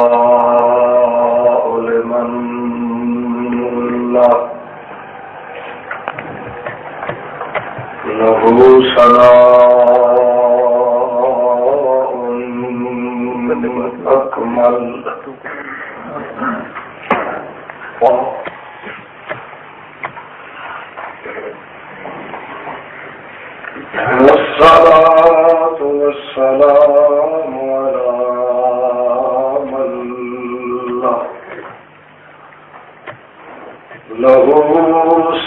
الثناء لمن له ثناء أكمل والصلاة والسلام على من له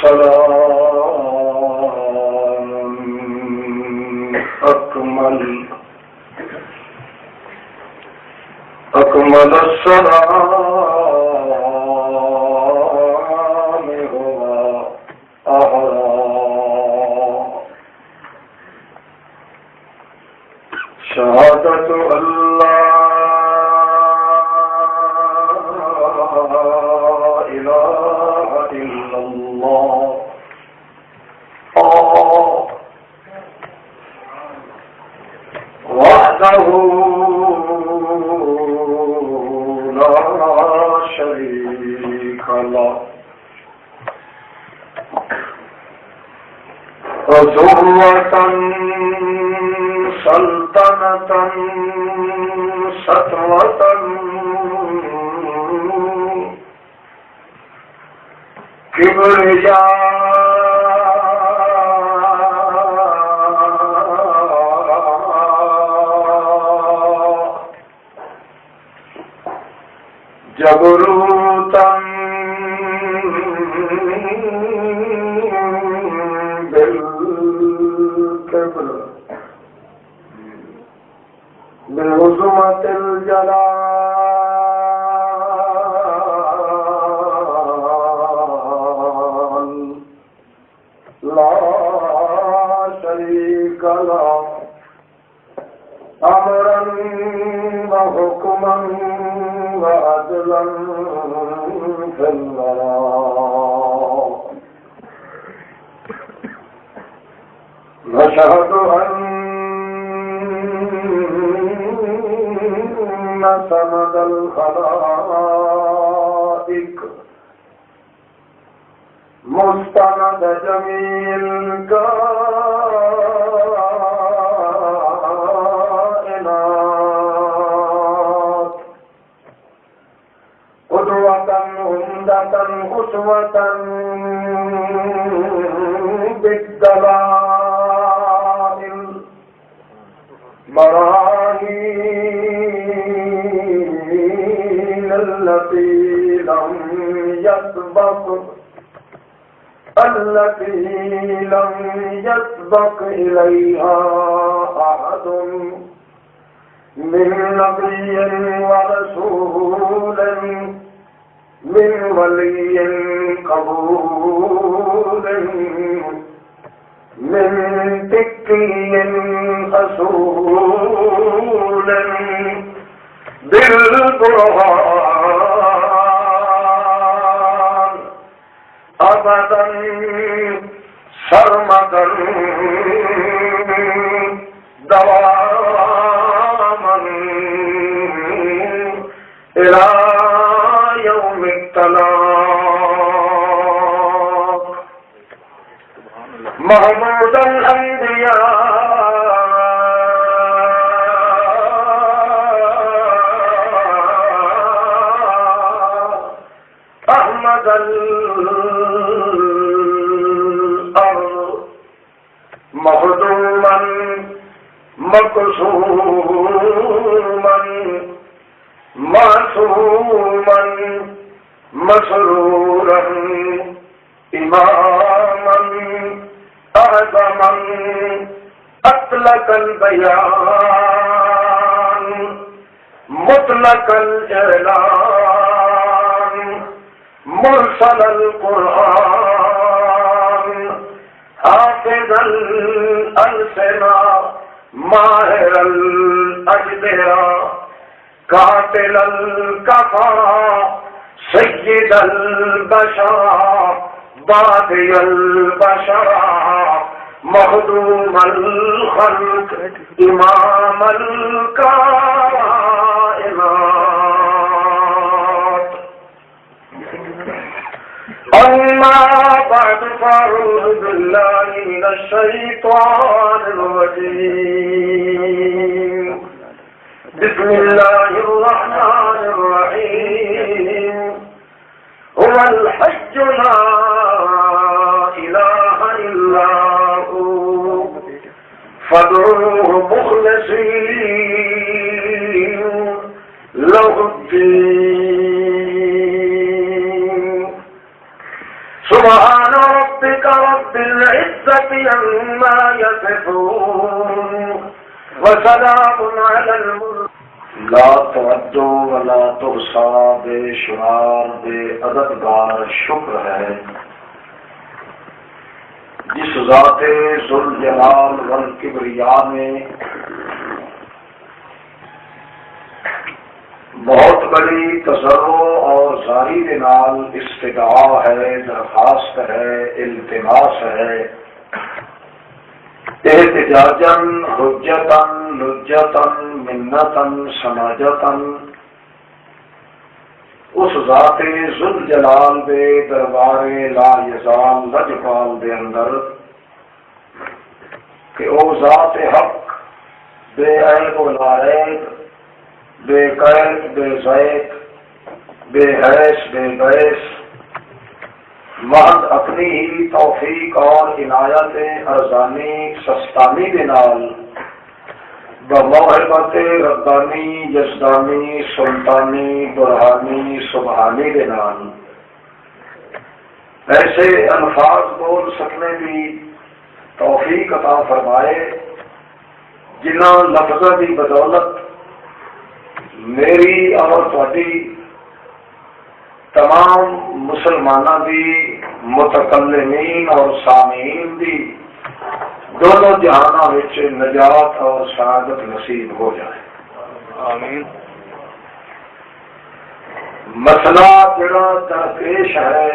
سلام أكمل السلام هو أعلى شهادة أن لا إله إلا الله وحده لا شريك له وذرة سلطنة سطوة كبرياء جبروتا بالكبر بعظمة الجلال لا شريك له أمرا وحكما وعدلا في الوراء نشهد أن سند الخلائق مستند جميع الكائنات قدوة عمدة أسوة بالدلائل براهين التي لم يسبق إليها أحد من نبي ورسول من ولي قبول من تقي أصول بالبرهان أبدا سرمدا دواما إلى يوم التلاق محمود الأنبياء أحمد الأرض مخدوما مكسوما معصوما مسرورا إماما أعظما أطلق البيان مطلق الإعلان مرسل القرآن حافظ الألسنة ماهر الأجدرة قاتل الكفرة سيد البشر بادي البشر مخدوم الخلق إمام الكائنات. أما بعد فأعوذ بالله من الشيطان الرجيم. بسم الله الرحمن الرحيم. هو الحج لا إله إلا هو فادعوه مخلصين له الدين. سبحان ربك رب العزة عما يصفون وسلام على المرسلين. لا تعد ولا تحصى بے شمار بے عددگار شکر ہے جس ذات ذوالجلال والکبریا میں بہت بڑی تضرع اور زاری کے نال استدعا ہے، درخواست ہے، التماس ہے، احتجاجاً حجتاً لجتاً منتاً سماجتاً اس ذات ذوالجلال دے دربار لا یزال لجپال دے اندر کہ او ذات حق بے عیب و لائق بے قید بے ذیق بے حیث بے بیس محض اپنی ہی توفیق اور عنایت ارزانی سستانی کے نال بموہبت ربانی یزدانی سلطانی برہانی سبحانی کے نال ایسے الفاظ بول سکنے کی توفیق عطا فرمائے جنہاں لفظوں کی بدولت میری اور تہاڈی تمام مسلمانوں کی متکلمین اور سامعین کی دونوں جہانوں میں نجات اور سعادت نصیب ہو جائے. آمین. مسئلہ جڑا درپیش ہے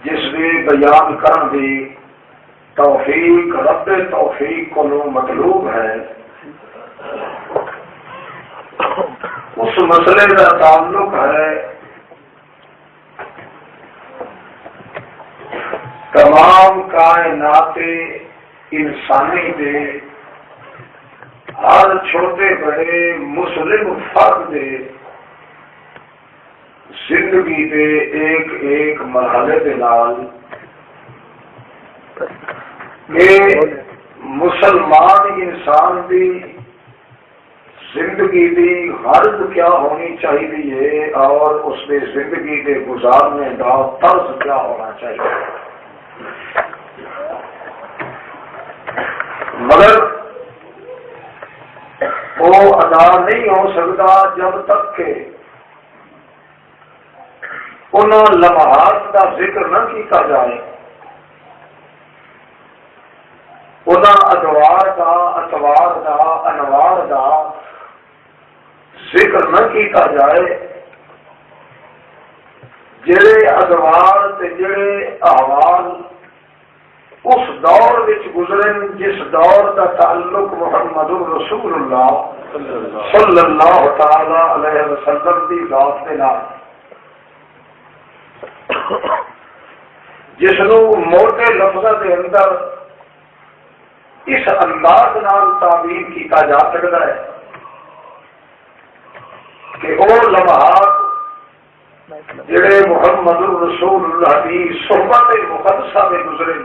جس میں بیان کرن دی توفیق رب توفیق کو مطلوب ہے، اس مسئلے کا تعلق ہے تمام کائنات انسانی دے ہر چھوٹے بڑے مسلم فرد دے زندگی دے ایک ایک مرحلے کے نال کہ مسلمان انسان دی زندگی دی غرض کیا ہونی چاہیے اور اس میں زندگی کے گزارنے کا طرز کیا ہونا چاہیے. مگر وہ ادا نہیں ہو سکتا جب تک کہ ان لمحات کا ذکر نہ کیتا جائے، ان ادوار کا اتوار کا انوار کا ذکر نہ کیتا جائے جڑے ادوار تے جڑے احوال اس دور وچ گزرے جس دور کا تعلق محمد رسول اللہ صلی اللہ تعالی علیہ وسلم کی ذات کے نال جس نو موٹے لفظوں کے اندر اس انداز نال تعبیر کیتا جا سکتا ہے کہ وہ لمحات جڑے محمد رسول اللہ کی صحبت مقدسہ میں گزرے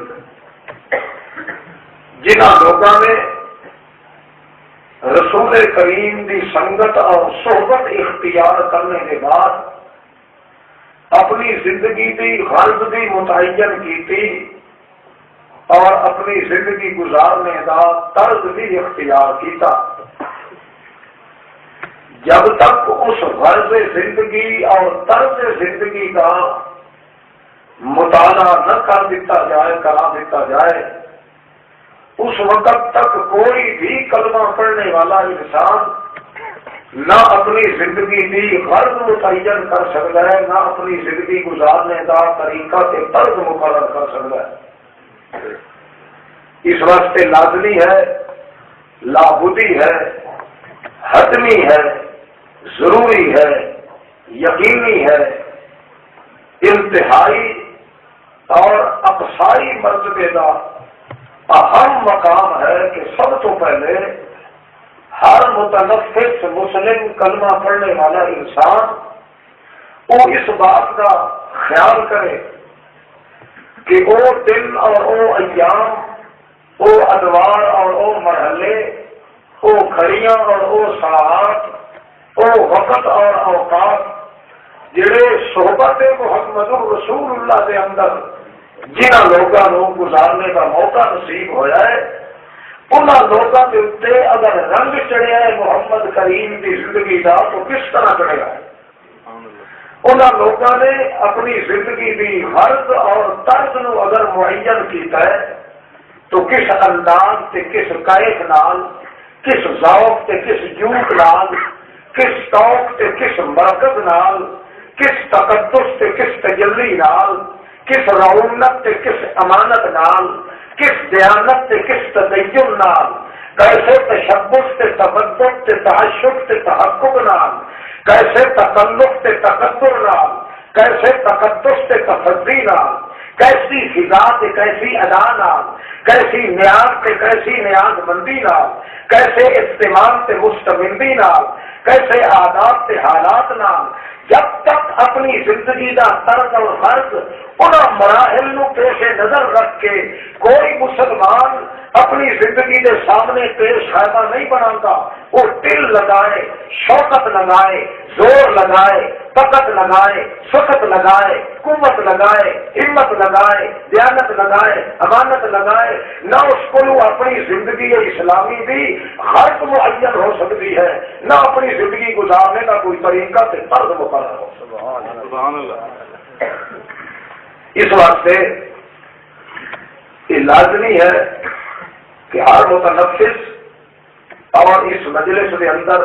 جنہ لوگوں نے رسول کریم کی سنگت اور صحبت اختیار کرنے کے بعد اپنی زندگی کی غرض بھی متعین کی اور اپنی زندگی گزارنے کا طرز بھی اختیار کیتا. جب تک اس غرض زندگی اور طرز زندگی کا مطالعہ نہ کر دیتا جائے، کرا دیتا جائے، اس وقت تک کوئی بھی کلمہ پڑھنے والا انسان نہ اپنی زندگی کی غرض متعین کر سکتا ہے، نہ اپنی زندگی گزارنے کا طریقہ کے طرز مقرر کر سکتا ہے۔ اس واسطے لازمی ہے، لابدی ہے، حتمی ہے، ضروری ہے، یقینی ہے، انتہائی اور اقصائی مرتبے کا اہم مقام ہے کہ سب تو پہلے ہر متنفس مسلم کلمہ پڑھنے والا انسان وہ اس بات کا خیال کرے کہ وہ دن اور وہ ایام، وہ ادوار اور وہ مرحلے، وہ گھڑیاں اور وہ ساعات، وہ وقت اور اوقات جڑے صحبت محمد رسول اللہ کے اندر جنہاں لوگوں گزارنے کا موقع نصیب ہوا ہے، انہوں لوگوں کے اتنے اگر رنگ چڑھیا ہے محمد کریم کی زندگی کا تو کس طرح چڑھے ہے؟ انہوں لوگوں نے اپنی زندگی کی غرض اور طرز نو اگر معین کیتا ہے تو کس انداز تے کس کیف نال، کس ذوق تے کس جوت نال، کس توق تے کس مرکز نال، کس تقدس تے کس تجلی نال، کس رعونت تے کس امانت نال، کس دیانت تے کس تدین نال، کیسے تشبث تے تبدل تے تحشب تے تحقق نال، کیسے تکلف تے تقدر نال، کیسے تقدس تے تفضی نال، کیسی فضا تے کیسی ادا نال، کیسی نیاز تے کیسی نیاز مندی نال، کیسے استعمال تے مستمندی نال، کیسے عادات تے حالات نال، جب تک اپنی زندگی کا طرز اور غرض ان مراحل نو پیش نظر رکھ کے کوئی مسلمان اپنی زندگی کے سامنے پیش خیمہ نہیں بناتا، وہ دل لگائے، شوقت لگائے، زور لگائے، طاقت لگائے، سخت لگائے، قوت لگائے، ہمت لگائے، دیانت لگائے، امانت لگائے، نہ اس کو اپنی زندگی اسلامی بھی غرض معین ہو سکتی ہے، نہ اپنی زندگی گزارنے کا کوئی طریقہ سے طرز مقرر ہو سکتا ہے۔ سبحان اللہ۔ اس واسطے یہ لازمی ہے کہ ہر متنفس اور اس مجلس کے اندر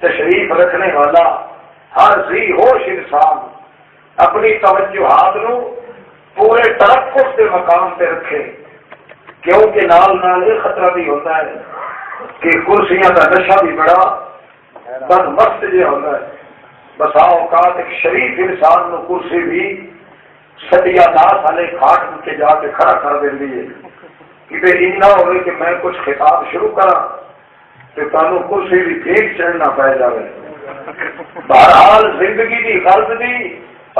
تشریف رکھنے والا ہر ذی ہوش انسان اپنی توجہات نو پورے ترقص کے مقام پہ رکھے، کیونکہ نال نال یہ خطرہ بھی ہوتا ہے کہ کرسیاں کا نشہ بھی بڑا بد مست یہ ہوتا ہے۔ بسا اوقات ایک شریف انسان نو کرسی بھی سدیا داس والے کھاٹ کے جا کے کھڑا کر دینی ہے کہ اینا ہوئے کہ میں کچھ خطاب شروع کرا تو تمہیں کرسی بھی ٹھیک چڑھنا پی جائے۔ بہرحال زندگی کی غرض بھی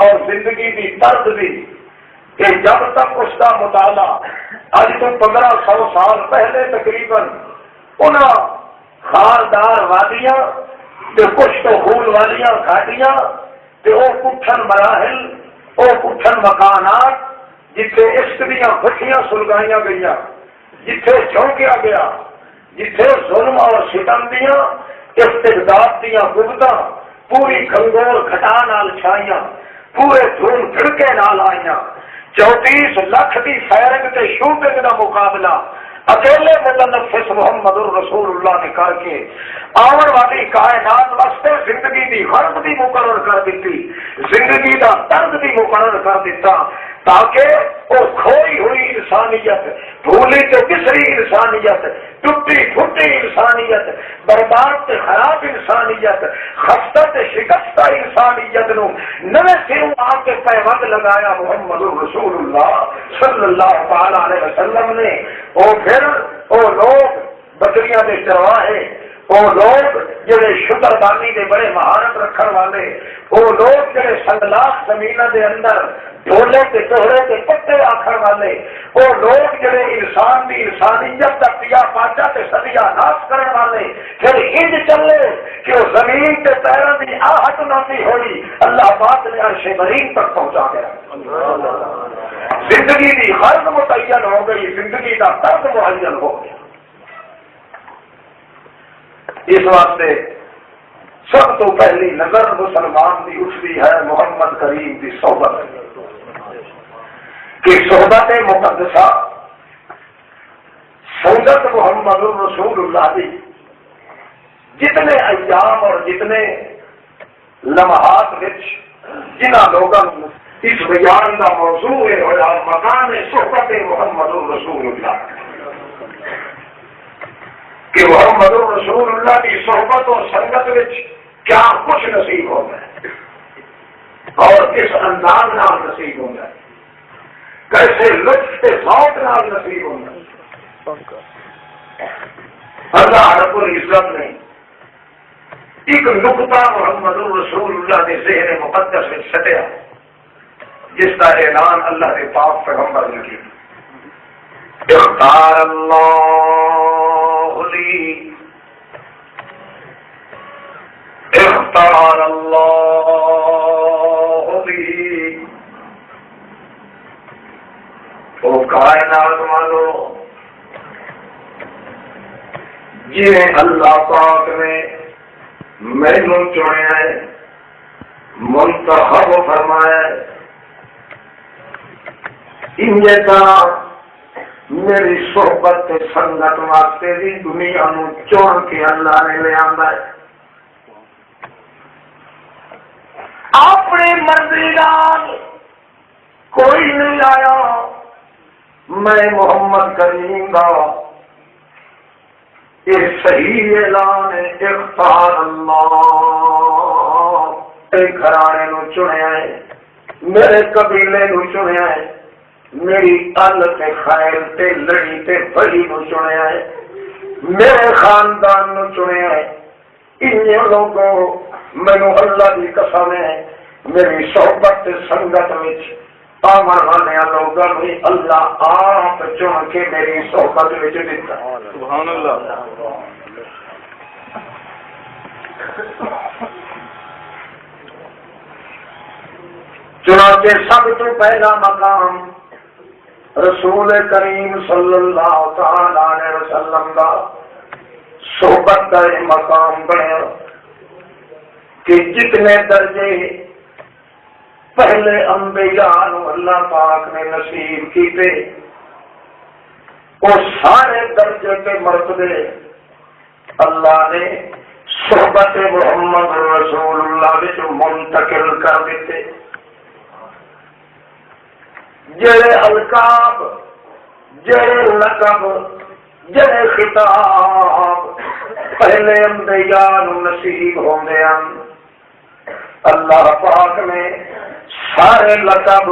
اور زندگی کی طرز بھی کہ جب تک اس کا مطالعہ اج تو 1500 سال پہلے تقریباً انہاں خاردار وادیاں تے کچھ تو خون والیاں گھاٹیاں تے او پٹھن مراحل، او پٹھن مکانات جتھے عشق دیاں بھٹیاں سلگائیاں گئیاں، جتھے چونکیا گیا، جتھے ظلم اور ستم دیاں استبداد دیاں گفتاں پوری گھنگور گھٹا نال چھائیاں، پورے دھوم دھڑکے نال آئیاں، 34 لاکھ دی فیرنگ تے شوٹنگ دا مقابلہ اکیلے متنفس محمد الرسول اللہ نے کر کے آن والی کائنات واسطے زندگی دی غرض بھی مقرر کر دیتی، زندگی دا طرز بھی مقرر کر دیتا، تاکہ وہ کھوئی ہوئی انسانیت، بھولی تے بسری انسانیت، ٹوٹی پھوٹی انسانیت، برباد تے خراب انسانیت، خستہ تے شکستہ انسانیت نو نوے سروں آ کے پیوند لگایا محمد الرسول اللہ صلی اللہ تعالی علیہ وسلم نے۔ وہ پھر وہ لوگ بکریاں دے چرواہے، وہ لوگ جڑے شکر بانی دے بڑے مہارت رکھن والے، وہ لوگ جڑے سنگلاخ زمین دے اندر ڈھولے تے دوہرے تے پتے آخر والے، وہ لوگ جڑے انسان دی انسانیت کا پیا پاچا تے سدیا ناش کرن والے، پھر انج چلے کہ وہ زمین تے پیروں دی آہٹ نہ ہوئی، اللہ پاک نے عرش برین تک پہنچا گیا۔ زندگی کی غرض متعین ہو گئی، زندگی کا طرز معین ہو گیا۔ اس واسطے سب تو پہلی نظر مسلمان کی اٹھتی ہے محمد کریم کی صحبت کہ صحبت مقدسہ سنت محمد الرسول اللہ دی جتنے ایام اور جتنے لمحات جنہ لوگوں اس بیان کا موضوع ہوا مقام صحبت محمد الرسول اللہ کہ محمد الرسول اللہ کی صحبت اور سنگت کیا کچھ نصیب ہوگا اور کس انداز نال نصیب ہوگا، کیسے لطف کے ذوق نال نصیب ہوگا۔ اللہ رب العزت نے ایک نقطہ محمد الرسول اللہ کے ذہن مقدس میں سٹیا جس کا اعلان اللہ کے پاک پیغمبر نے کیا۔ اختار اللہ لی، اختار اللہ لی، وہ کائنات والو جی اللہ پاک نے مینوں چنیا ہے، منتخب فرمایا ہے، میری صحبت سنگت واسطے بھی دنیا نو چن کے اللہ نے لے آندا ہے۔ اپنی مرضی نال کوئی نہیں آیا، میں محمد کریم دا یہ صحیح اعلان ہے۔ اختار اللہ، میرے گھرانے نو چنیا ہے، میرے قبیلے نو چنیا ہے، میری ال تے خیر تے لڑی تے بڑی نو چنیا ہے، میرے خاندان نو چنیا ہے۔ ان لوگوں مینوں اللہ کی قسم ہے میری صحبت تے سنگت وچ آمن والے لوگوں نے اللہ آپ چن کے میری صحبت وچ دتا۔ سبحان اللہ۔ چنانچہ سب تو پہلا مقام رسول کریم صلی اللہ تعالی علیہ وسلم کا صحبت کا مقام بنیا کہ جتنے درجے پہلے انبیاء نو اللہ پاک نے نصیب کیتے وہ سارے درجے کے مرتبے اللہ نے صحبت محمد رسول اللہ وچ منتقل کر دیتے۔ جڑے القاب، جڑے لقب، جڑے خطاب پہلے انبیاء نو نصیب ہوندے ہیں، اللہ پاک نے سارے لقب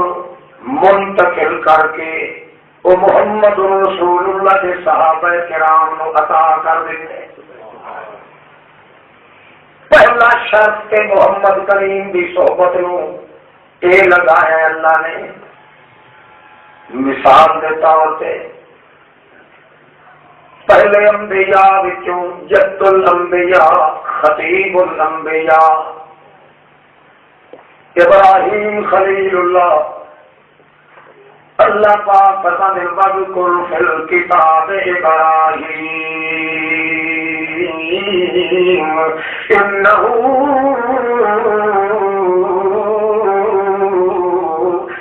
منتقل کر کے وہ محمد رسول اللہ کے صحابہ کرام نو عطا کر دیتے۔ پہلا شرط کے محمد کریم کی صحبت نو اے لگایا اللہ نے مثال کے طور پہ پہلے انبیاء وچوں جد الانبیاء خطیب الانبیاء ابراہیم خلیل اللہ اللہ پاک فرماتے ہیں وَاذْكُرْ فِي الْكِتَابِ إِبْرَاهِيمَ إِنَّهُ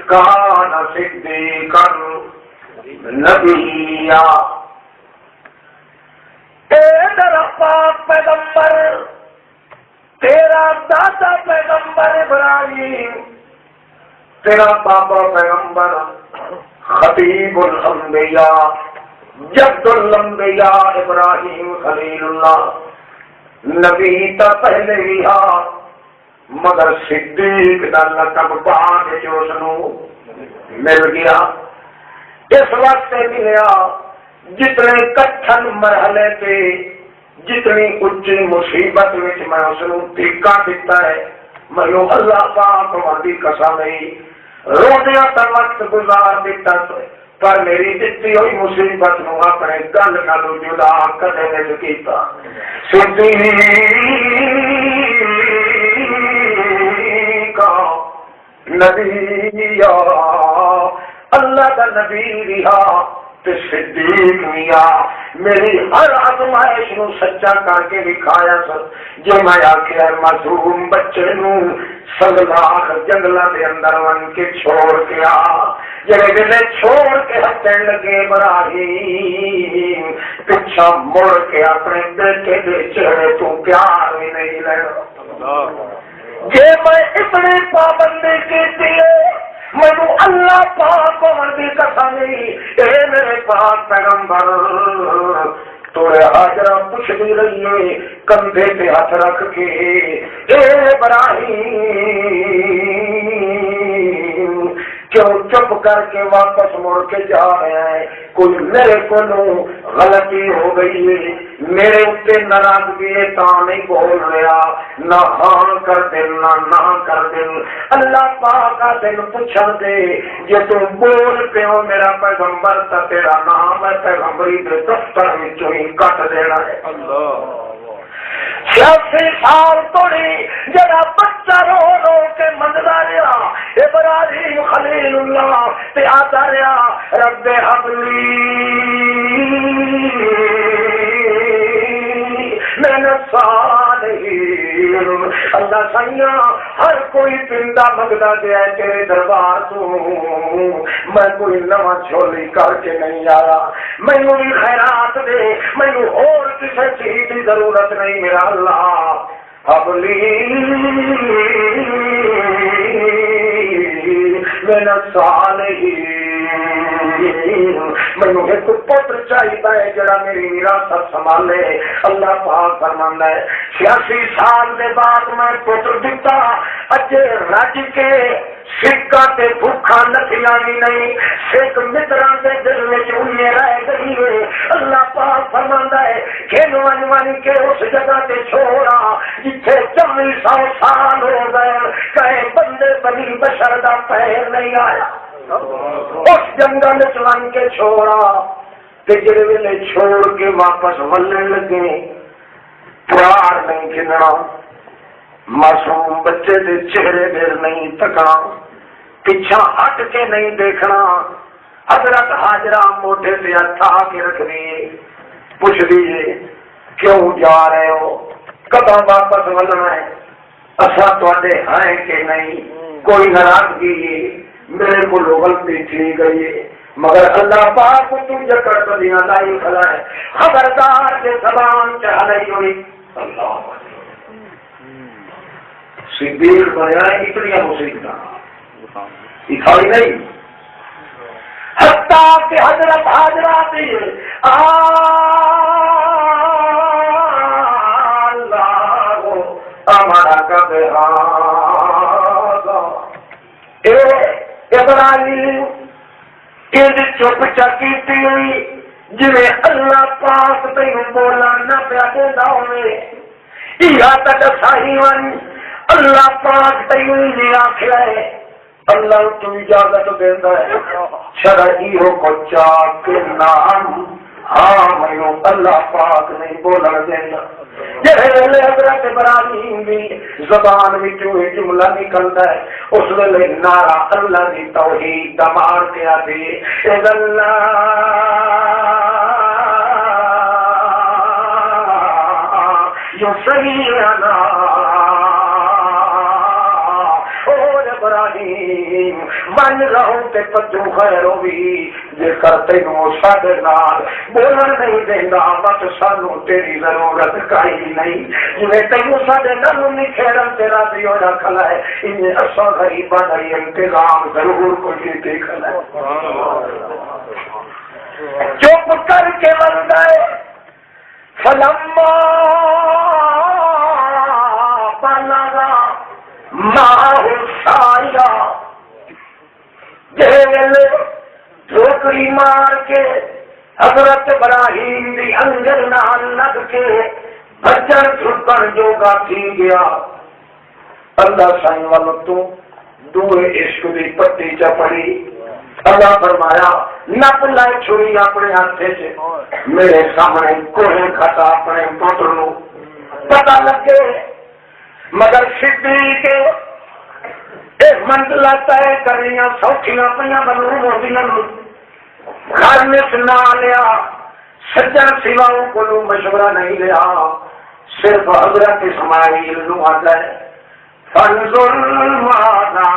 كَانَ صِدِّيقًا نَبِيًّا۔ اے میرا پاک پیغمبر، تیرا دادا پیغمبر ابراہیم، تیرا بابا پیغمبر خطیب الانبیاء جد الانبیاء ابراہیم خلیل اللہ نبی تا پہلے ہی ہاں مگر صدیق دا لقب بعد جو اس نو مل گیا۔ اس وقت ملیا جتنے کٹھن مرحلے پہ جتنی اچھی مصیبت وچ میں اس نو ٹھیکا دیتا ہے، میں اللہ پاک والی قسم ہے روزیاں تا وقت گزار دیتا پر میری جتنی ہوئی مصیبت نو اپنے گل نال جدا کدے نہیں کیتا۔ صدیق نبی اللہ دا نبی رہا تے صدیق میا میری ہر آزمائش نو سچا کر کے دکھایا سر۔ جو میں آخیا معصوم بچے نو سنگلاخ جنگلاں دے اندر ون کے چھوڑ کے آ جڑے ویلے چھوڑ کے ہٹن لگے ابراہیم پچھا مڑ کے اپنے بیٹے دے چہرے تو پیار بھی نہیں لینا جے میں اتنی پابندی کی مینو اللہ پاک ہونے کی قسم اے میرے پاک پیغمبر توڑے حاجرہ پوچھتی رہی ہے کندھے پہ ہاتھ رکھ کے اے ابراہیم کیوں چپ کر کے واپس مڑ کے جا رہے ہیں؟ کوئی میرے کو غلطی ہو گئی ہے، میرے اتنے ناراضگی ہے تا نہیں بول رہا، نہ ہاں کر دل نہ کر دل۔ اللہ پاک کا دل پوچھا دے جے تم بول پیو میرا پیغمبر تا تیرا نام ہے پیغمبری دے دفتر وچوں ہی کٹ دینا ہے۔ اللہ 86 سال توڑی جڑا بچہ رو رو کے منگتا رہا ابراہیم خلیل اللہ تے آتا رہا رب حبلی من الصالحین۔ اللہ سائیاں ہر کوئی پنڈا منگتا گیا تیرے دربار تو، میں کوئی نواں جھولی کر کے نہیں آیا، مینوں بھی خیرات دے، مینوں اور کسی چیز کی ضرورت نہیں میرا اللہ۔ حبلی من الصالحین، مینوں ایک پتر چاہیے جڑا میری وراثت سنبھالے۔ اللہ پاک فرماندا ہے 86 سال دے بعد میں پتر دتا، اجے رج کے سکا تے بھوکا نسیاں بھی نہیں، سکھ متراں دے دل وچ انہیں رہ گئی ہے۔ اللہ پاک فرماندا ہے کھن ون ون کے اس جگہ تے چھوڑا جتھے 40 سال ہو گئے کہے بندے بنی بشر دا پیر نہیں آیا، اس جنگل چلن کے چھوڑا تے جڑے ویلے چھوڑ کے واپس ولن لگے پیار نہیں کھلنا، معصوم بچے دے چہرے دل نہیں تکنا، پیچھا ہٹ کے نہیں دیکھنا۔ حضرت حاجرہ موٹے سے ہتھ آ کے رکھ دیے، پوچھ دیے کیوں جا رہے ہو، کداں واپس ولنا ہے، اصا تے ہیں کہ نہیں، کوئی ناراضگی میرے کو غلطی تھی گئی ہے، مگر اللہ پاک کو تم جکڑ بدیاں لائی کھڑا ہے، خبردار کے زبان چاہ رہی ہوئی۔ اللہ صدیق بنیا اتنی مصیبت دکھائی نہیں، حتیٰ کہ حضرت حاجرہ بھی اللہ ہمارا کب ابراہیم چپ چکی ہوئی جی اللہ پاک تین بولا نہ پیا دینا ہوئے تک سائی ون اللہ پاک تین جی آخر ہے اللہ تو اجازت دینا ہے شرعی ہو کو چاک نام ہاں میں اللہ پاک نہیں بولا دینا۔ حضرت ابراہیم بھی زبان میں جملہ نکلتا ہے اس ویلے نعرہ اللہ کی توحید دا مار کے آتی اللہ جو صحیح نا ابراہیم من رہو تے پجو خیر ہوئی جے کرتے نو ساڈے نال بولن نہیں دیندا بس سانو تیری ضرورت کائی نہیں، جویں تینوں ساڈے نال نہیں کھیڑن تیرا بھی ہو کھلا ہے انہیں اساں غریباں دا انتظام ضرور کوئی دیکھنا ہے۔ چپ کر کے بندہ فلما بلغا ماہ سایا ٹھوکری مار کے حضرت ابراہیم دی انجل نال لگ کے بچن چھپن جوگا تھی گیا۔ اللہ سائیں والوں تو دوئے عشق دی پٹی چپڑی اللہ فرمایا نپ لائے چھری اپنے ہاتھے سے میرے سامنے کوہے کھٹا اپنے پتر نو پتہ لگے، مگر صدیق ایک منزلہ طے کریاں سوکھیاں پیاں معلوم ہوندیاں گھر میں سنا لیا، سجن سواؤں کو مشورہ نہیں لیا، صرف حضرت اسماعیل نو آتا ہے فانظر ماذا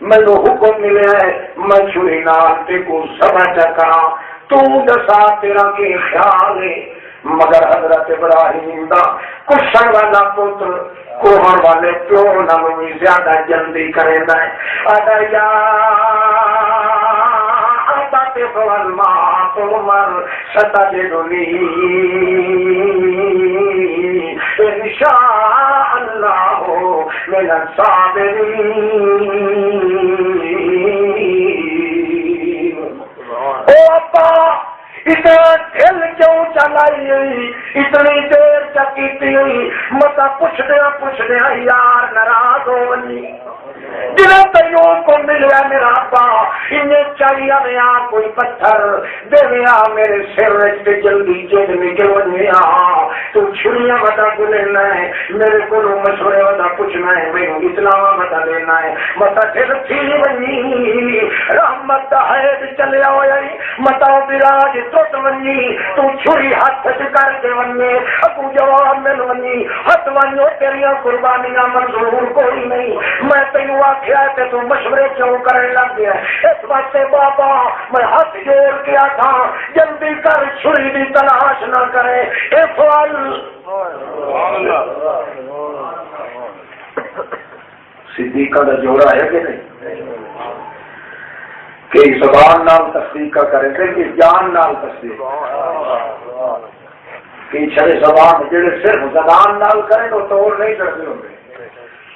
مینو حکم ملیا ہے میں چھری نال تے کو سبا چکا تو دسا تیرا کی خیال ہے مگر حضرت ابراہیم دا کشن والا پتر کوہن والے پیو نالوں بھی زیادہ جلدی کرے ہے آدھا یا آبا فول ما تمر ستجدنی انشاء اللہ من الصابرین او ابا اتنا دل کیوں چلائی ہوئی اتنی دیر چکیتی ہوئی متا پوچھ دیا یار ناراض ہونی جنہیں تیوں کو ملیا میرا ابا انہیں چاہیے میں کوئی پتھر دیا میرے سر سے جلدی جیل نکل ونیا تو چھڑیاں بتا کو لینا ہے میرے کو مشورے بتا پوچھنا ہے میں اسلام بتا لینا ہے متا پھر تھی ونی رحمت ہے چلے آئی متا براج ٹوٹ ونی تو چھری ہاتھ کر کے ونی ابو جواب مل ونی ہاتھ ونو تیریاں قربانیاں منظور کوئی نہیں میں تینوں آخیا کہ تو مشورے کیوں کرنے لگ گیا اس واسطے بابا میں ہاتھ جوڑ کے تھا جلدی کر چھری کی تلاش نہ کرے اے فال صدیقہ کا جوڑا ہے کہ نہیں کہ زبان نال تصدیق کرے تھے کہ جان نال تصدیق کہ چھڑے زبان جڑے صرف زبان نال کریں تو توڑ نہیں کرتے ہوتے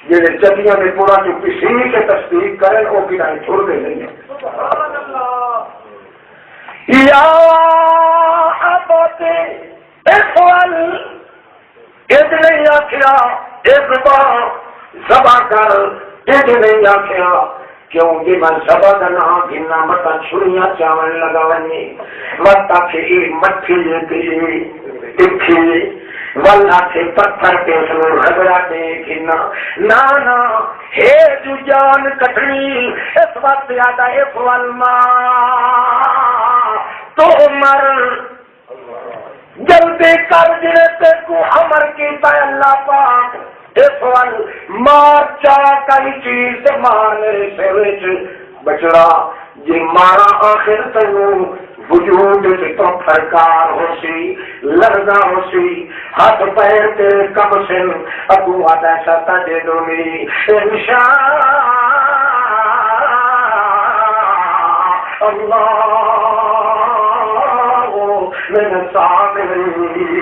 جڑے چٹیاں میں پورا جو کسی کے تصدیق کریں وہ بھی نہیں چھوڑتے نہیں یا ابوتے اخوال ایک نہیں آکھیا ایک بار سبا کر ایک نہیں آکھیا کیونکہ میں سبا کرنا گنا متا چھڑیاں چاول لگاونی متا کہ مٹھی لیتی دکھی ولہ سے پتھر کے سنو رگڑا دیکھنا نانا ہے جو جان کٹنی اس وقت یادا ایک والما تو عمر جلدی کر جنتے کو عمر کی تا اللہ پاک اس وقت مار چاہ کئی چیز مار میرے سیوچ بچڑا جی مارا آخر تنو وجود تو پھرکار ہو سی لرزا ہو سی ہاتھ پیر کے کم سن ابو آدھا ستا دے دو میری انشاء اللہ من الصابرین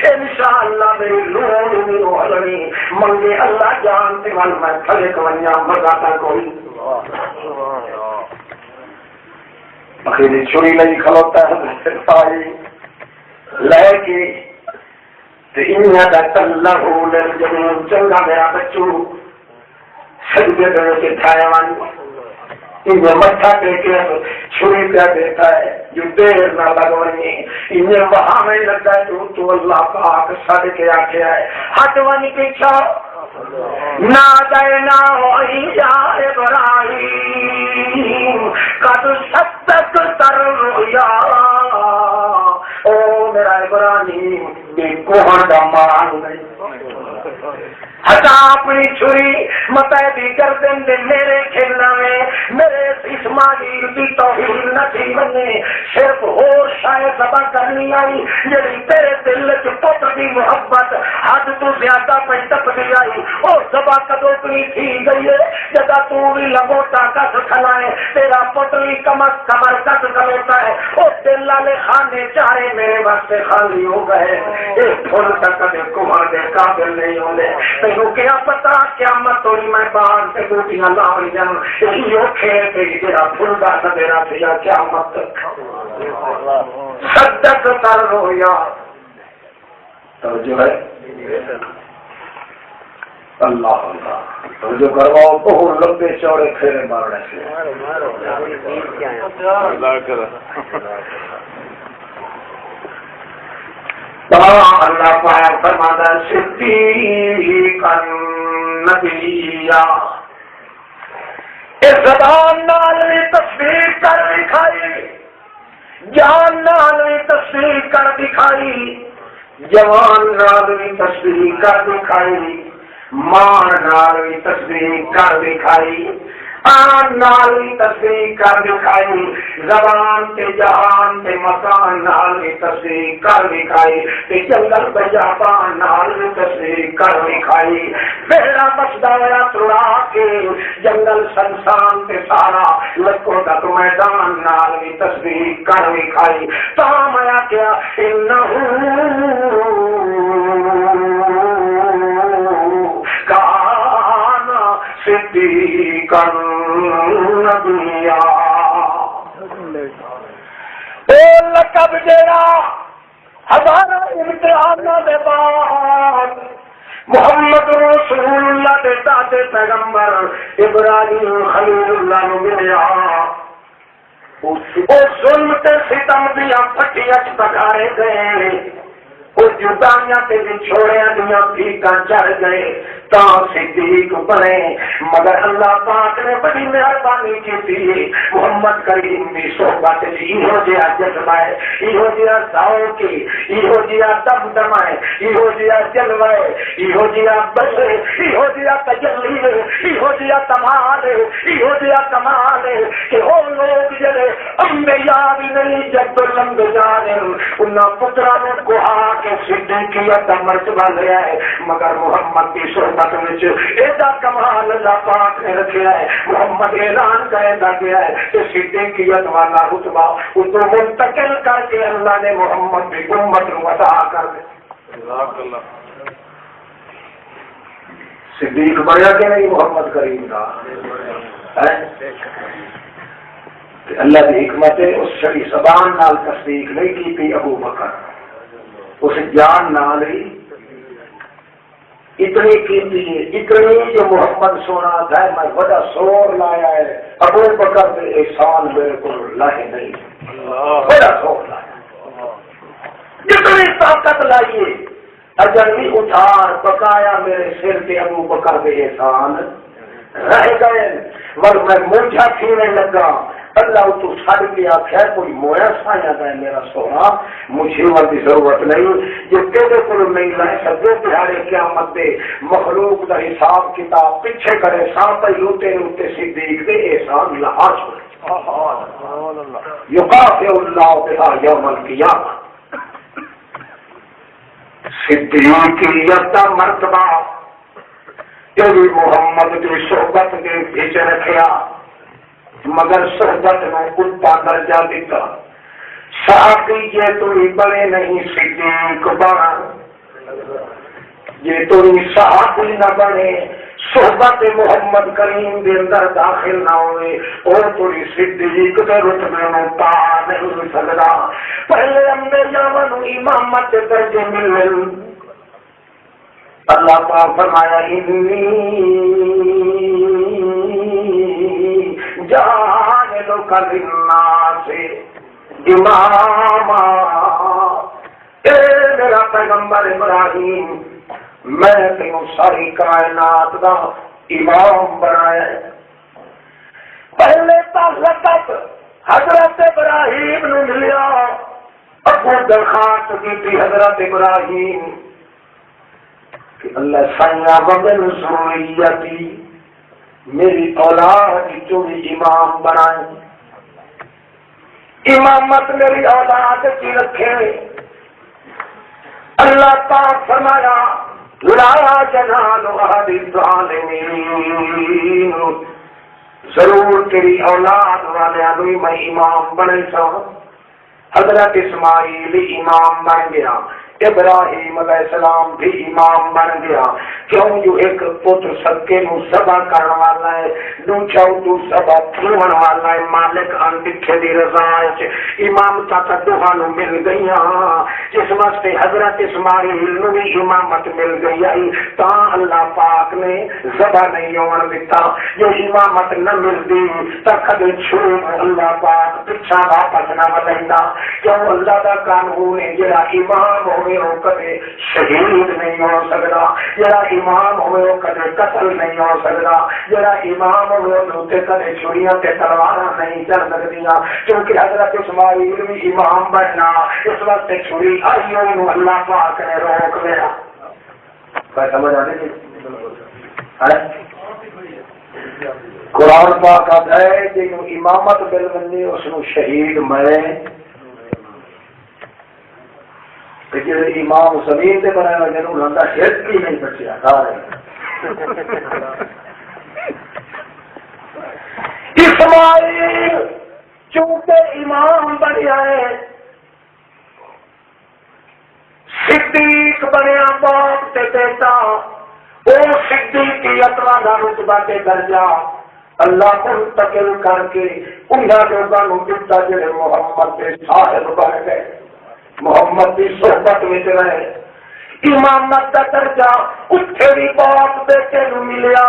انشاءاللہ میری لون میں علمی منگے اللہ جانتے وال میں پھلک ونیا مزاتا کوئی اخیری چھری نہیں کھلوتا ہے لے کے تو انہا دا تلہ لرجمون چنگا میرا بچو سجدے دے کے تھائے وانی انہیں مٹھا دے کے چھری پہ دیتا ہے جو دیر نہ لگوانی انہیں وہاں میں لگتا ہے تو اللہ پاک سڑ کے آکے آئے ہٹوانی پیچھا نادینا یا ابراہیم قد صدق تر رؤیا او میرا ابراہیم بے کوہن دا مان نہیں ہٹا اپنی چھری متعدی کر دیں دے میرے کھیلنا میں میرے اسماعیل کی توحید نتی بنے صرف اور شاید زبا کرنی آئی جی تیرے دل کے پتر کی محبت حد تو زیادہ پہ تپ دی آئی اور زبا کدو پنی تھی گئی ہے جدا تو بھی لگوتا کس کھلائے تیرا پتری کمر کس کھلوتا ہے اور دل لالے خانے چارے میرے واسطے خالی ہو گئے ایک پھول تک دے کمار دے قابل نہیں ہونے کیا پتا قیامت توڑی میں باہر سے بوٹیاں لاؤں جن یہ کھیل تیری تیرا پھول دا سبیرا تیرا قیامت صدق کر رویا توجہ ہے اللہ اللہ توجہ کرواؤ بہت لمبے چوڑے پھیرے مارنے سے اللہ پاک فرماتا صدیق النبیہ اس زبان نال بھی تصدیق کر دکھائی جان نال بھی تصدیق کر دکھائی جوان نال بھی تصدیق کر دکھائی مان نال بھی تصدیق کر دکھائی آن نالی تصدیق کر دکھائی، زبان تے جہان تے مکان نالی تصدیق کر دکھائی، تے جنگل بیابان نالی تصدیق کر دکھائی، بیڑا بسدا ہوا تڑا کے جنگل سنسان تے سارا لکھوں تک میدان نالی تصدیق کر دکھائی، تا میں کیا انہو کانا صدیقا نبیا۔ او لقب جڑا ہزارہ امتحاناں دے بعد محمد رسول اللہ دے دادے پیغمبر ابراہیم خلیل اللہ نو ملیا، او ظلم تے ستم دیاں پٹیاں بگاڑے گئے، وہ جدائیاں تے چھوڑیاں دیاں بھیکاں چڑھ گئے تا صدیق بنے، مگر اللہ پاک نے بڑی مہربانی کی، محمد کریم دی صحبت ایہو جہا جذبہ ہے، ایہو جہا ذوق ہے، ایہو جہا دمدمہ ہے، ایہو جہا جلوہ ہے، ایہو جہا بس ہے، ایہو جہا تجلی ہے، ایہو جہا کمال ہے، ایہو جہا کمال ہے کہ وہ لوگ جڑے انبیاء بھی نہیں جب الانبیاء نے انہاں پتراں نے کہا کہ صدیقیت کا مرتبہ لیا ہے، مگر محمد کی صحبت وچ ایسا کمال اللہ پاک نے رکھا ہے، محمد اعلان کرتا گیا ہے کہ صدیقیت والا رتبہ اس کو منتقل کر کے اللہ نے محمد کی امت کو عطا کر دیا۔ صدیق بڑھیا کہ نہیں محمد کریم کا؟ اللہ کی حکمت ہے، اس شری زبان نال تصدیق نہیں کی تھی ابو بکر، اس جان نال ہی اتنی کیتی ہے، اتنی جو محمد سونا ہے میں بڑا زور لایا ہے، ابو بکر کے احسان میرے کو لائے نہیں، بڑا زور لایا، جتنی طاقت لائیے اجر بھی اتار پکایا میرے سر کے ابو بکر کے احسان رہ گئے، ور میں مونجھا کھینے لگا، اللہ تو چھڑ کے آخیا کوئی مویا سایا ہے میرا سونا، مجھے کی ضرورت نہیں، جو تیرے کو نہیں لائے سکتے تہاڑے قیامت دے مخلوق دا حساب کتاب پیچھے کرے سانپ لوٹے لوٹے صدیق دے احسان لہا چھوڑے یقافع اللہ بہا یوم القیامہ۔ صدیقیت دا مرتبہ یہ بھی محمد کی صحبت کے بھیچ رکھیا، مگر صحبت میں الٹا درجہ دیتا، صحابی یہ تو ہی بڑے نہیں صدیق بن، یہ تو ہی صحابی نہ بنے، صحبت محمد کریم دے اندر داخل نہ ہوئے اور تو ہی صدیق کے رتبے میں پا نہیں سکتا۔ پہلے انبیاء نو امامت درجے ملے، اللہ پاک فرمایا انی جاعلک للناس اماما، اے میرا پیغمبر ابراہیم میں تینوں ساری کائنات دا امام بنایا ہے۔ پہلے تک حضرت ابراہیم نو ملیا، ابو درخواست کی تھی حضرت ابراہیم کہ اللہ سائیاں ومن ذریتی میری اولاد جو بھی امام بنائے، امامت میری اولاد کی رکھے۔ اللہ پاک فرمایا لا جنال احد الظالمین، ضرور تیری اولاد والے میں امام بنے سا۔ حضرت اسماعیل امام بن گیا، ابراہیم علیہ السلام بھی امام بن گیا، کیوں جو ایک پتر صدقے نو سبا کرنے والا ہے، دوسرا تو سبا پھرون والا ہے، مالک اندکھے دی رضا ہے، امام تا دوہاں نو مل گئیاں، جس واسطے حضرت اسماعیل نو بھی امامت مل گئی ہے، تا اللہ پاک نے سبا نہیں ہون دیتا۔ جو امامت نہ ملتی تا کدے چھوڑ اللہ پاک پچھا واپس نہ ودیندا، کیوں اللہ دا قانون ہے جڑا امام ہوئے وہ کدے شہید نہیں ہو سکتا، جڑا امام ہوئے وہ کدے قتل نہیں ہو سکتا، جڑا امام ہوئے وہ کدے چھڑیاں تے تلواراں نہیں چل سکتیاں، کیونکہ حضرت اسماعیل بھی امام بننا، اس وقت چھڑی آئی انہوں اللہ پاک نے روک لیا۔ سمجھ آنے قرآن پاک آتا ہے جنہوں امامت بلونی اس نو شہید میں جی امام زمین سے بنایا جنہوں لگتا ہٹ بھی نہیں بچیا سارے اسماعیل چونکہ امام بنیا ہے صدیق بنیا باپ سے بیٹا وہ صدیقیت والا رتبہ کے درجہ اللہ منتقل کر کے انہاں لوگوں کو دتا جڑے محمد کے صاحب بن گئے محمد کی صحبت میں رہے امامت کا درجہ اتھے بھی باپ بیٹے نو ملیا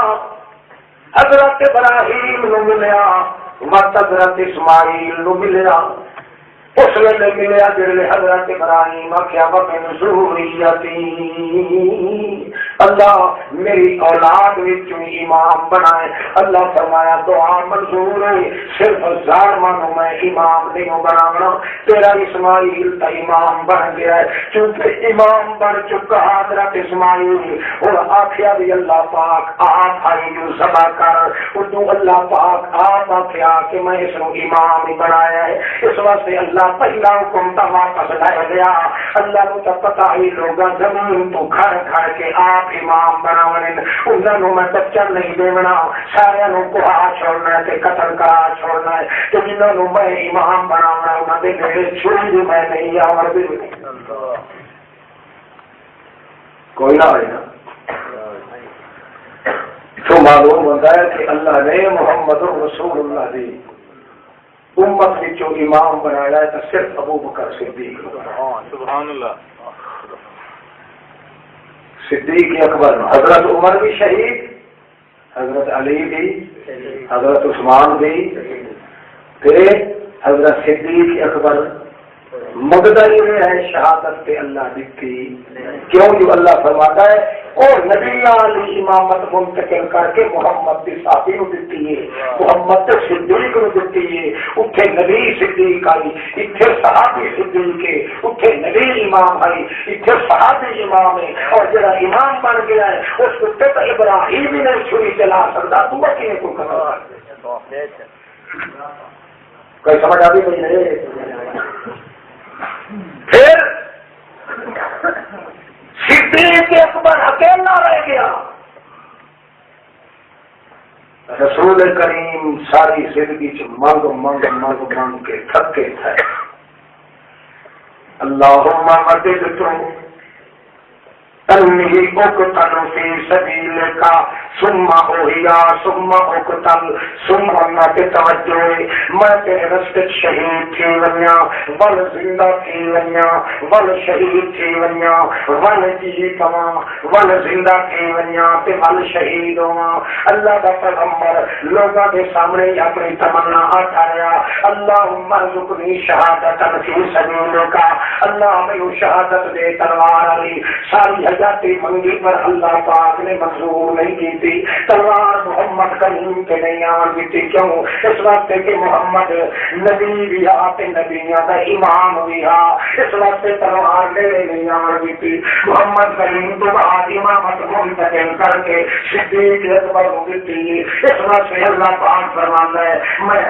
حضرت ابراہیم نو ملیا مت حضرت اسماعیل نو ملیا اس ویلے ملیا جڑے حضرت ابراہیم آخیا بن ذریتی اللہ میری اولاد وچ امام بنائے اللہ فرمایا دعا منظور ہے صرف ظالماں نو میں امام نہیں بناونا تیرا اسماعیل تا امام بن گیا ہے چونکہ امام بن چکا حضرت اسماعیل اور آخیا بھی اللہ پاک آپ آئی جو ذبح کر اردو اللہ پاک آپ آخیا کہ میں اس کو امام ہی بنایا ہے اس واسطے اللہ پہلا حکم تا واپس لے گیا اللہ کو تو پتا ہی لوگاں زمین تو گھر گھر کے آپ امام بناونے انہوں میں بچہ نہیں دینا سارے کوہا چھوڑنا ہے قتل کرا چھوڑنا ہے تو جنہوں میں امام بناونا انہوں نے میرے چھوڑی بھی میں نہیں آور بھی کوئی نہ ہوئی نا تو معلوم ہوتا ہے کہ اللہ نے محمد رسول اللہ دی امت جو امام بنایا ہے تو صرف ابو بکر صدیق سبحان اللہ صدیق اکبر حضرت عمر بھی شہید حضرت علی بھی حضرت عثمان بھی پھر حضرت صدیق اکبر مقدر ہے شہادت پہ اللہ دیتی کیوں جو اللہ فرماتا ہے اور نبی علی امامت منتقل کر کے محمد کی صحابی کو دیتی ہے محمد صدیق کو دیتی ہے اتھے نبی صدیق آئی اتھے صحابی صدیق ہے اتھے نبی امام آئی اتھے صحابی امام ہے اور جڑا امام بن گیا ہے اس کو تو ابراہیم ہی نہیں چھری چلا سکتا تو کیوں کو کرنا کوئی سمجھ آ بھی نہیں پھر صدیق اکبر اکیلا رہ گیا رسول کریم ساری زندگی منگ منگ منگ منگ کے تھکے تھے اللہم مدد تو انی اقتل فی سبیلک ثم اوہیا ثم اقتل ثم امت توجہ میں تیرے رستے شہید تھی ونیا ول زندہ تھی ونیا ول شہید تھی ونیا ول جی کما ول زندہ تھی ونیا تے ول شہید ہوا اللہ کا پیغمبر لوگوں کے سامنے اپنی تمنا اٹھایا اللہم ارزقنی شہادت فی سبیلک اللہ میں شہادت دے تلوار علی ساری حیاتی منگی پر اللہ پاک نے منظور نہیں کی تھی تلوار محمد کریم کے نہیں آن دیتی کیوں اس وقت کہ محمد نبی بھی آتے نبیوں کا امام بھی آ اس وقت تلوار لے نہیں آن دیتی محمد کریم تو بعد امامت منتقل کر کے صدیق اکبر کو دیتی اس وقت اللہ پاک فرماتا ہے میں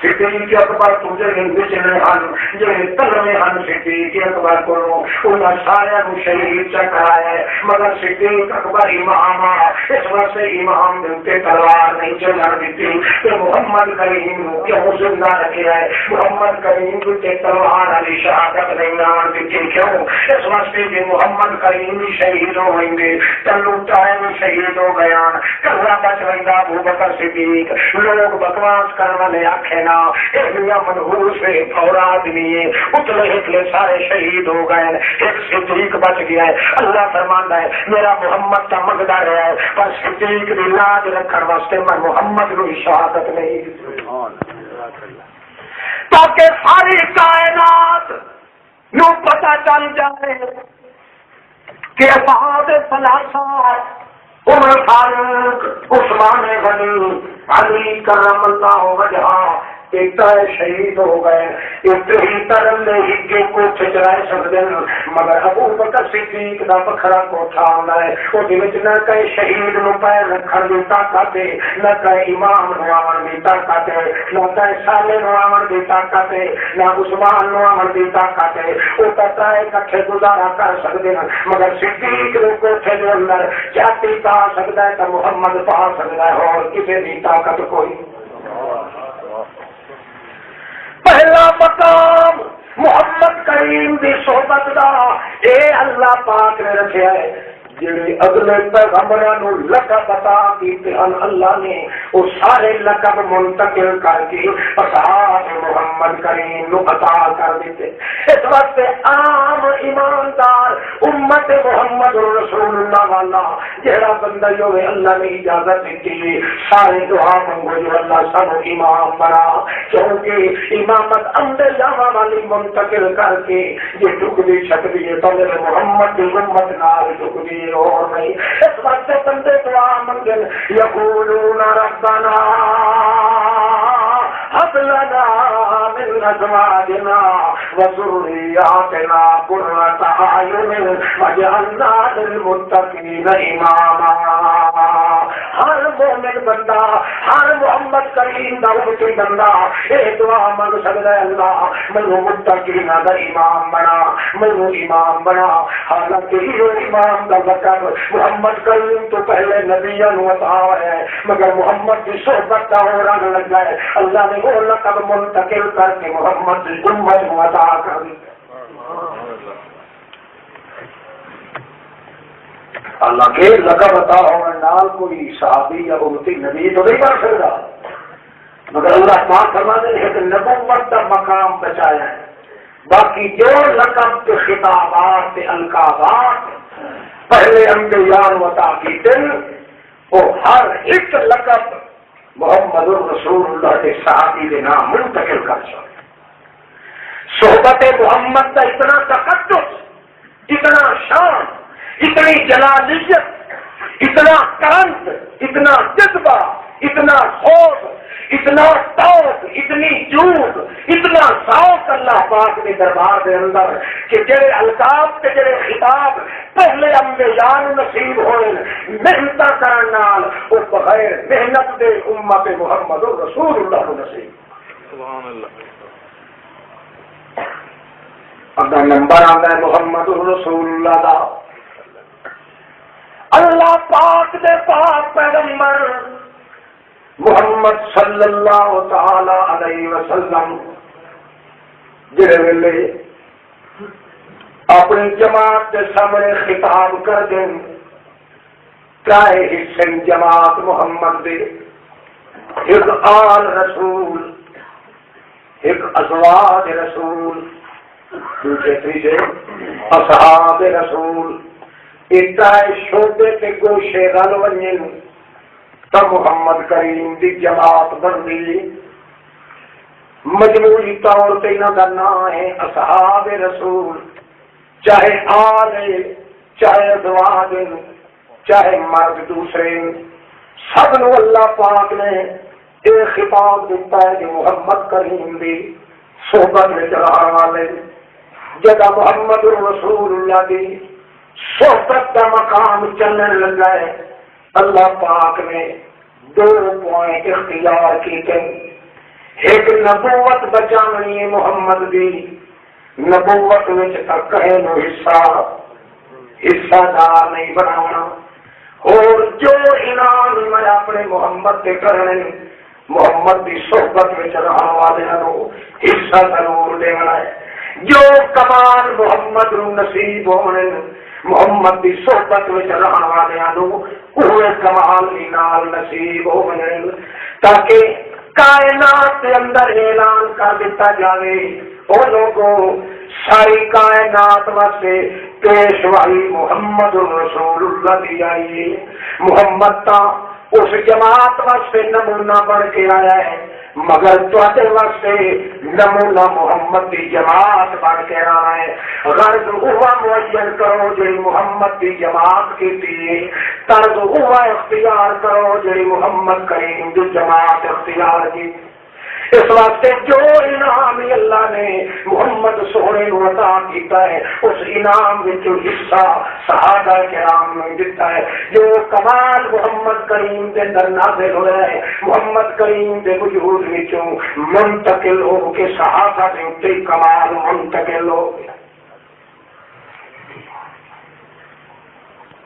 صدیق اکبر تجھے بچنے ہن جو تلوے ہن صدیق اکبر کو انہاں سارے کو شہید چکرایا ہے مگر صدیق اکبر امام اس وقت امام دلتے تلوار نہیں چلن دیتی کہ محمد کریم کیوں زندہ رکھے ہے محمد کریم دلتے تلوار علی شہادت نہیں آن دیتی کیوں اس وقت کہ محمد کریم بھی شہید ہو گئیں گے تلو چاہے بھی شہید ہو گیا کرنا بچ رہا ابو بکر صدیق لوگ بکواس کرنے لے آکھے نا دنیا منحوس سے اور آدمی اتلے اتلے سارے شہید ہو گئے ایک صدیق بچ گیا ہے اللہ فرماتا ہے میرا محمد کا مقدار ہے پر صدیق کی لاج رکھنے واسطے میں محمد کو شہادت نہیں تاکہ ساری کائنات نو پتہ چل جائے کہ بعد ثلاثہ عمر فاروق عثمان غنی علی کرم اللہ وجہہ شہید ہو گئے کو رہ سکتے ہیں مگر ابو بکر صدیق دا بکھرا کوٹھا آندا ہے وہ نہ کہیں شہید نو پیر رکھن دی طاقت ہے نہ کہیں امام نو آون دی طاقت ہے نہ کہیں سالے نو آون دی طاقت ہے نہ عثمان نو آون دی طاقت ہے وہ پتا ہے کٹھے گزارا کر سکتے ہیں مگر صدیق نو کوٹھے دے اندر چاتی پا سکتا ہے تو محمد پا سکتا ہے اور کسی دی طاقت کوئی پہلا مقام محمد کریم دی صحبت دا اے اللہ پاک نے رکھا ہے جڑے اگلے پیغمبراں نو لقب عطا کیتے ہیں اللہ نے وہ سارے لقب منتقل کر کے اصحاب محمد کریم نو عطا کر دیتے اس واسطے عام ایماندار امت محمد رسول اللہ والا جہاں بندہ جو ہے اللہ نے اجازت دیتی سارے دعا منگو جو اللہ سب امام بنا کیونکہ امامت انبیاء والی منتقل کر کے یہ ٹک دی چھکتی ہے تو میرے محمد کی امت نال ٹک دی اور نہیں اس وقت بندے دعا منگن یقولون ربنا هب لنا من ازواجنا وذرياتنا قرة اعين واجعلنا للمتقين اماما ہر مومن بندہ ہر محمد کریم دا امتی بندہ اے دعا منگ سکتا ہے اللہ مینوں متقین دا امام بنا مینوں امام بنا حالانکہ یہ امام دا لقب محمد کریم تو پہلے نبیوں نو عطا ہے مگر محمد کی صحبت کا ہو رنگ لگا ہے اللہ نے وہ لقب منتقل کر کے محمد کی امت کو عطا کر دی اللہ کے لقب عطا ہونے نال کوئی صحابی یا امتی نبی تو نہیں بن سکتا مگر اللہ پاک فرماتے ہیں کہ نبوت کا مقام بچایا ہے باقی جو لقب کے خطابات کے القابات پہلے انبیاء و عطا کیتے وہ ہر ایک لقب محمد رسول اللہ کے صحابی کے نام منتقل کر سکتے صحبت محمد کا اتنا تقدس اتنا شان اتنی جلالیت اتنا کرنٹ اتنا جذبہ اتنا خوف اتنا توق اتنی جوت اتنا ذوق اللہ پاک کے دربار کے اندر کہ جڑے القاب کے جڑے خطاب پہلے انبیاء نصیب ہوئے محنت کرن نال او بغیر محنت دے امت محمد رسول اللہ کو نصیب سبحان اللہ اگر نمبر آتا ہے محمد رسول اللہ دا اللہ پاک دے پاک پیغمبر محمد صلی اللہ تعالی علیہ وسلم جڑے ویلے اپنی جماعت کے سامنے خطاب کر دیں کائے حصے جماعت محمد دے ایک آل رسول ایک ازواج رسول دوسرے تیسرے اصحاب رسول اتائے شعبے کے گوشے رل ونجن تو محمد کریم دی جماعت بن گئی مجموعی طور پہ نہ کرنا ہے اصحاب رسول چاہے آل چاہے ازواج چاہے مرد دوسرے سب نو اللہ پاک نے ایک خطاب دیتا ہے کہ محمد کریم دی صحبت میں چلا والے جگہ محمد رسول اللہ دی صحبت کا مقام چلنے لگا ہے اللہ پاک نے 2 پوائنٹ اختیار کیتے ایک نبوت بچانی ہے محمد دی نبوت وچ کہیں نو حصہ دار نہیں بنانا اور جو انعام میں اپنے محمد کے کرنے محمد کی صحبت میں رہن والے حصہ ضرور دینا ہے جو کمال محمد نصیب ہونے محمد کی صحبت میں رہن والے کمال نال نصیب ہونے تاکہ کائنات کے اندر اعلان کر دیتا جائے وہ لوگوں ساری کائنات واسطے پیشوائی محمد رسول اللہ دی آئی محمد تا اس جماعت واسطے نمونہ بن کے آیا ہے مگر تواڈے واسطے نمونہ محمد دی جماعت بن کے رہا ہے غرض ہوا معین کرو جی محمد دی جماعت کی تھی طرز ہوا اختیار کرو جی محمد کریم دی جماعت اختیار کی اس واسطے جو انعام اللہ نے محمد سونے کو عطا کیتا ہے اس انعام وچ حصہ صحابہ کرام نے دیتا ہے. جو کمال محمد کریم کے اندر نازل ہوا ہے محمد کریم کے وجود وچوں منتقل ہو کے صحابہ کے اوپر کمال منتقل ہو گیا.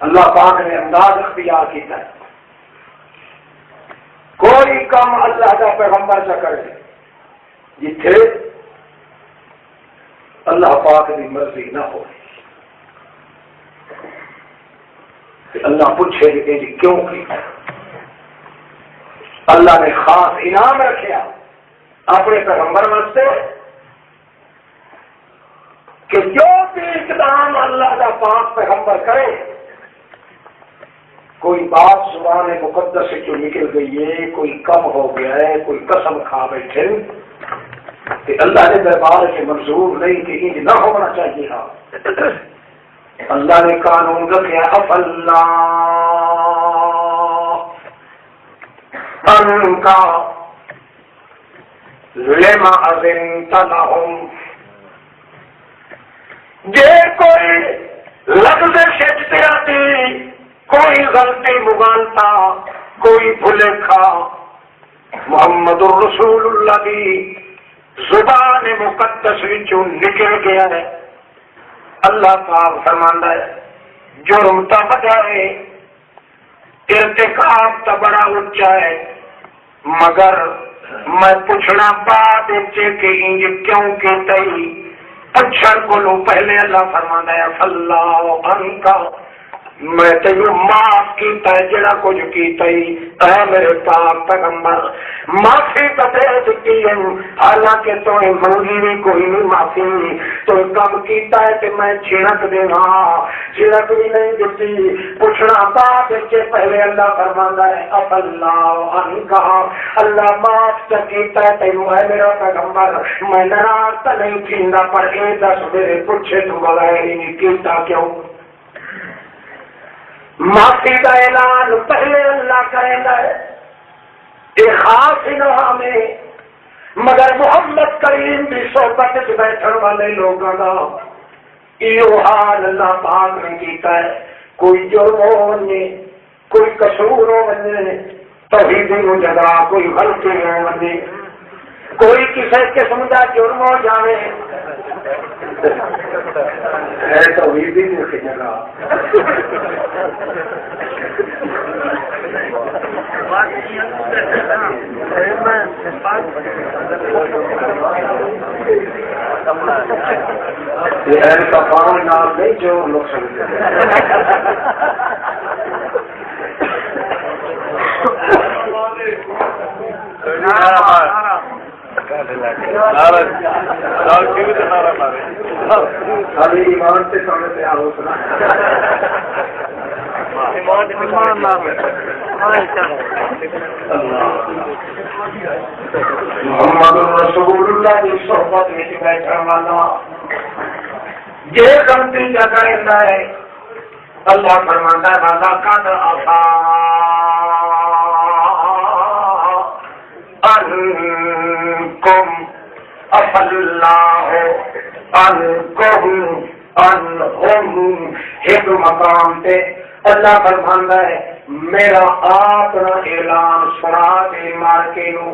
اللہ پاک نے انداز اختیار کیتا ہے. کوئی کام اللہ کا پیغمبر نہ کرے جتھے اللہ پاک کی مرضی نہ ہو. اللہ پوچھے کہ جی کیوں کیا؟ اللہ نے خاص انعام رکھا اپنے پیغمبر واسطے کہ جو بھی اقدام اللہ کا پاک پیغمبر کرے کوئی بات زبان مقدس سے جو نکل گئی ہے کوئی کم ہو گیا ہے کوئی قسم کھا بیٹھے کہ اللہ کے دربار سے منظور نہیں کہ انج نہ ہونا چاہیے. ہاں اللہ نے قانون رکھا اف اللہ ان کا لما اذنت لهم جے کوئی لفظ سچتے آتی کوئی غلطی مغالطہ کوئی بھلیکھا محمد الرسول اللہ کی زبان مقدس وچوں نکل گیا ہے اللہ پاک فرماندا ہے جرم تا بڑا ہے ارتکاب تا بڑا اونچا ہے مگر میں پوچھنا بات کہ انج کیوں کیتا ہی پچھڑ کو پہلے اللہ فرماندا ہے اللہ انکا میں تینوں معاف کیتا ہے جڑا کچھ کیتا ہی اے میرے پاک پیغمبر معافی دے دیتی ہے حالانکہ تو منگی بھی کوئی نہیں معافی تو کم کیتا ہے کہ میں چھڑک دینا چھڑک بھی نہیں دیتی پوچھنا بات کے پہلے اللہ فرماندا ہے اب اللہ انکا اللہ معاف کیتا ہے تینوں اے میرا پیغمبر میں ناراض تو نہیں تھیندا پر اے دس میرے پوچھے تو بغیر نہیں کیتا کیوں. معافی کا اعلان پہلے اللہ کرے گا یہ خاص انعام ہے مگر محمد کریم کی صحبت سے بیٹھنے والے لوگوں کا یہ حال اللہ پاک نے کیتا ہے. کوئی جرم ہو بنے کوئی قصور ہو بنے توحید ہو جگہ کوئی غلطی ہو بنے کوئی کسی قسم کا جرم ہو جائے توحید ہی نہیں جگہ کا پاؤں نام نہیں جو لوگ سمجھتے ابھی ایمان سے سامنے تیار ہو سنا محمد رسول اللہ کی صحبت میں بیٹھنے والا یہ غلطی جگہ ہے اللہ فرماتا ہے والا قد عفا عنکم عفا اللہ عنکم عنہم. ایک مقام پہ اللہ فرماندا ہے میرا اپنا اعلان سنا دے مار کے نو.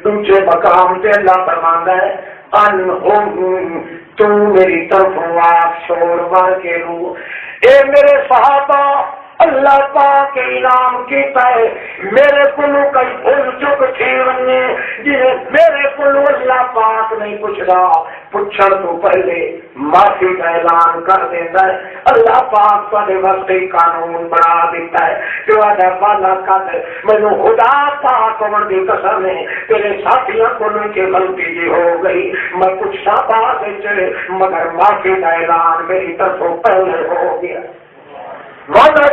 دوسرے مقام پہ اللہ فرماندا ہے عنہم تو میری طرف آپ شور مار کے نو. اے میرے صحابہ اللہ پاک انعام کیتا ہے میرے کلو کئی بھول چک تھی وننے جنہیں میرے کلو اللہ پاک نہیں پوچھدا پوچھن تو پہلے معافی کا اعلان کر دیتا ہے. اللہ پاک تھوڑے واسطے قانون بنا دیتا ہے جو آدھا والا کد مینوں خدا پاک عمر دی قسم ہے تیرے ساتھیاں کو کے غلطی جی ہو گئی میں پوچھنا بات مگر معافی کا اعلان میری طرف پہلے ہو گیا. میرے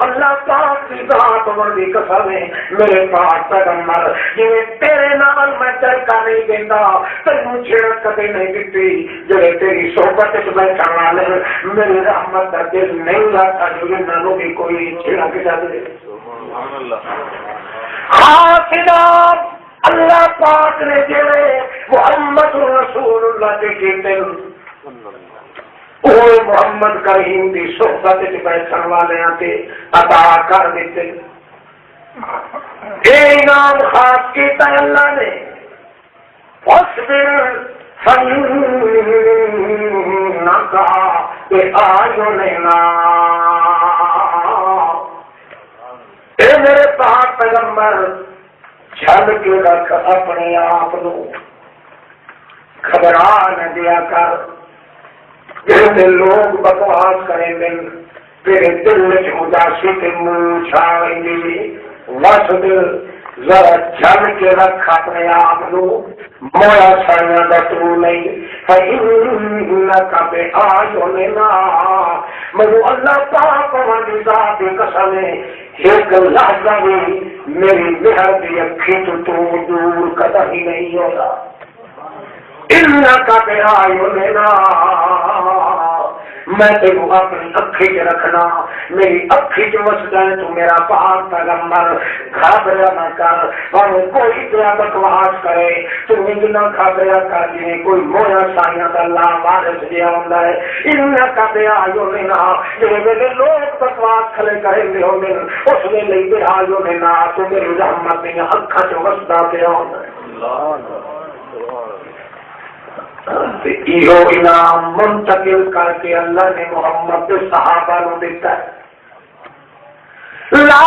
اللہ پاک کی ذات ورگی قسم ہے میرے پاک پیغمبر جی تیرے نال میں چرکا نہیں دیتا تینوں چھڑک کدے نہیں دیتی جڑے تیری صحبت وچ بیٹھن والے میری رحمت کا دل نہیں رکھتا جو انہوں بھی کوئی چھڑک جائے. خاص انعام اللہ پاک نے جڑے محمد رسول اللہ کے کیتے وہ محمد کریم کی صحبت بیٹھن والوں سے عطا کر دیتے. یہ انعام خاص کیتا اللہ نے. فاصبر فإنك بأعيننا. اے میرے پاک پیغمبر چھل کے رکھ اپنے آپ کو، گھبرا نہ دیا کر. جیسے لوگ بکواس کریں گے تیرے دل اداسی کے منہ چھاویں گے. وصبر ذرا چھل کے رکھ اپنے آپ کو، مویا سائیاں دا تو نہیں. فإنك بأعيننا. مجھے اللہ پاک والی ذات کی قسم ہے ایک لحظہ بھی میری مہر کی اکھی تو دور قدم ہی نہیں ہوگا. إنك بأعيننا. میں تیرو اپنی اکھی چ رکھنا، میری اکھی چ وسدا ہے تو میرا پاک پیغمبر. گھبرا نہ کر، کوئی تیرا بکواس کرے تو اتنا گھبرا کر جی کوئی مویا سائیاں کا لا وارث جہا ہوندا ہے. انک بأعیننا. جس ویلے لوگ بکواس کھلے کریں گے ہوندے اس ویلے بأعیننا تو میری رحمت دیاں اکھاں چ وسدا پیا ہوندا ہے. یہ انعام منتقل کر کے اللہ نے محمد کے صحابہ کو دیتا ہے. لا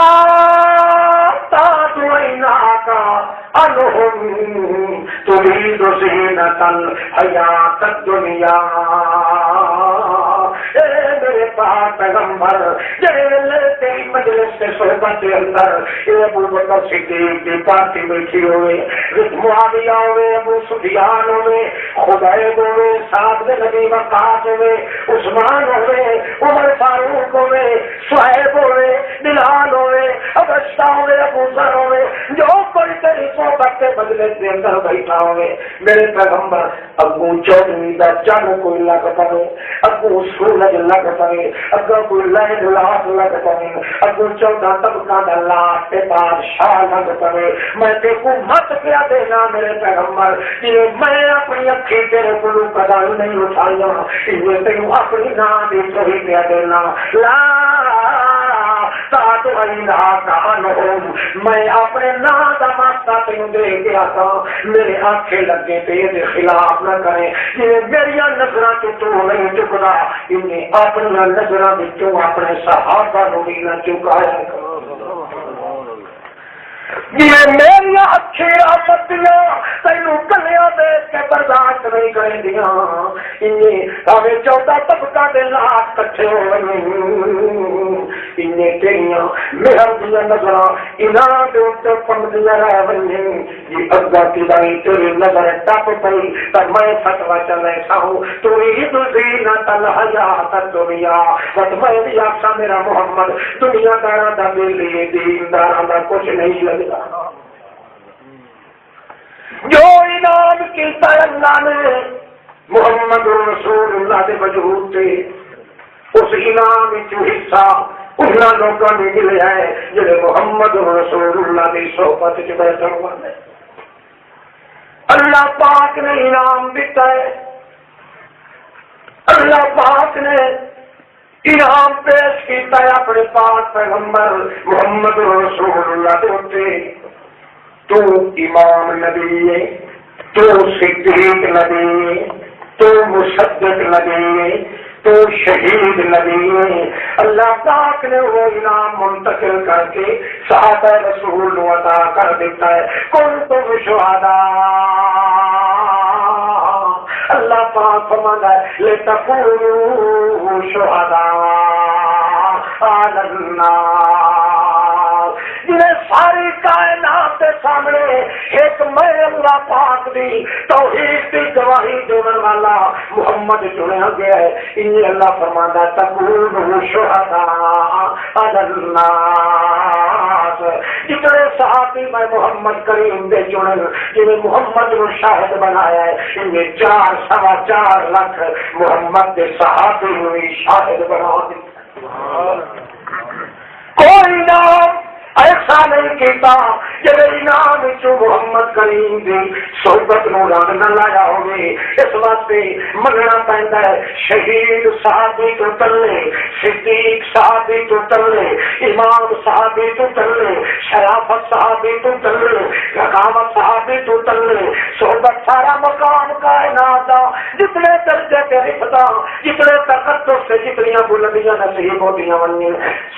تعد عیناک عنہم ترید زینۃ الحیاۃ الدنیا. اے میرے پاک پیغمبر جڑے تیری مجلس سے صحبت کے اندر ابو بکر صدیق کی پارٹی بیٹھی ہوئے، معاویہ ہوئے، ابو سفیان ہوئے، خبیب ہوئے، سعد بن ابی وقاص ہوئے، عثمان ہوئے، عمر فاروق ہوئے، صہیب ہوئے، بلال ہوئے، ابشہ ہوئے، ابو ذر ہوئے، جو کوئی تیری صحبت کے مجلس کے اندر بیٹھا ہوئے، میرے پیغمبر ابو چودھری دا چن کوئی لگ پڑے، ابو سورج لگ پڑے، اگوں کوئی لہد لاٹ لگ پڑے، اگوں 14 طبقہ دا لاٹ تے بادشاہ لگ پڑے، میں تے کو مت کیا دینا میرے پیغمبر کہ میں اپنی اکھی تیرے کو قدم نہیں اٹھائیاں، یہ تینوں اپنی نام دی صحیح کیا دینا. لا میں اپنے نام کا واسطہ تینوں دے گیا تھا. میرے آنکھیں لگے تے یہ خلاف نہ کریں. یہ میری نظراں تو نہیں چکتا، انہیں اپنی نظراں وچوں اپنے صحابہ نوں بھی نہ چکایا کرو. یہ میری اکھی آپتیاں تینوں کلیاں دیکھ کے برداشت نہیں کریں دیاں. انہیں 14 طبقہ دے لاکھ کٹھے ہوئے، انہیں تیریاں مہر دیا نظراں انہاں دے اوپر پڑدیاں رہ ویاں. یہ اگا تیری تیری نظر ٹپ پئی تے میں فتوا چلے ساؤں تو عید زینت الحیاۃ الدنیا. بس میں بھی آخا میرا محمد دنیا داراں دا میرے دینداراں دا کچھ نہیں لگتا. جو انعام کیتا اللہ نے محمد رسول اللہ دے وجود سے، اس انعام وچوں حصہ انہاں لوگوں نے ملیا ہے جڑے محمد رسول اللہ دی صحبت وچ بیٹھن والے. اللہ پاک نے انعام دیتا ہے. اللہ پاک نے انعام پیش کیتا ہے اپنے پاک پیغمبر محمد رسول اللہ دے اوپر. تو امام نبی ہے، تو صدیق نبی ہے، تو مصدق نبی ہے، تو شہید نبی ہے. اللہ پاک نے وہ انعام منتقل کر کے صحابہ رسول کو عطا کر دیتا ہے. کنتم شہداء. اللہ پاک فرماتا ہے لتکونوا شہداء علی الناس. جنہیں ساری کائنات کے سامنے ایک میں اللہ پاک دی توحید کی گواہی دینے والا محمد چنیا گیا ہے. انہیں اللہ فرماتا ہے تکونوا شہداء علی الناس. جتنے صحابی میں محمد کریم دے چنن جنہیں محمد کو شاہد بنایا ہے، انہیں 4.25 لاکھ محمد دے صحابی ہوئی شاہد بنا دی. کوئی نام ایسا نہیں کہ کیتا جے انعام چ محمد کریم دی صحبت نو رنگ نہ لایا ہوئے اس واسطے مننا پیندا ہے شہید صحابی تو تلے صدیق صحابی تو تلے امام صحابی تو تلے شرافت صحابی تو تلے رقابت صحابی تو تلے صحبت سارا مقام کائنات دا جتنے درجے تے رفتا جتنے تقدس سے جتنی بلندیاں نصیب ہوندیاں ونی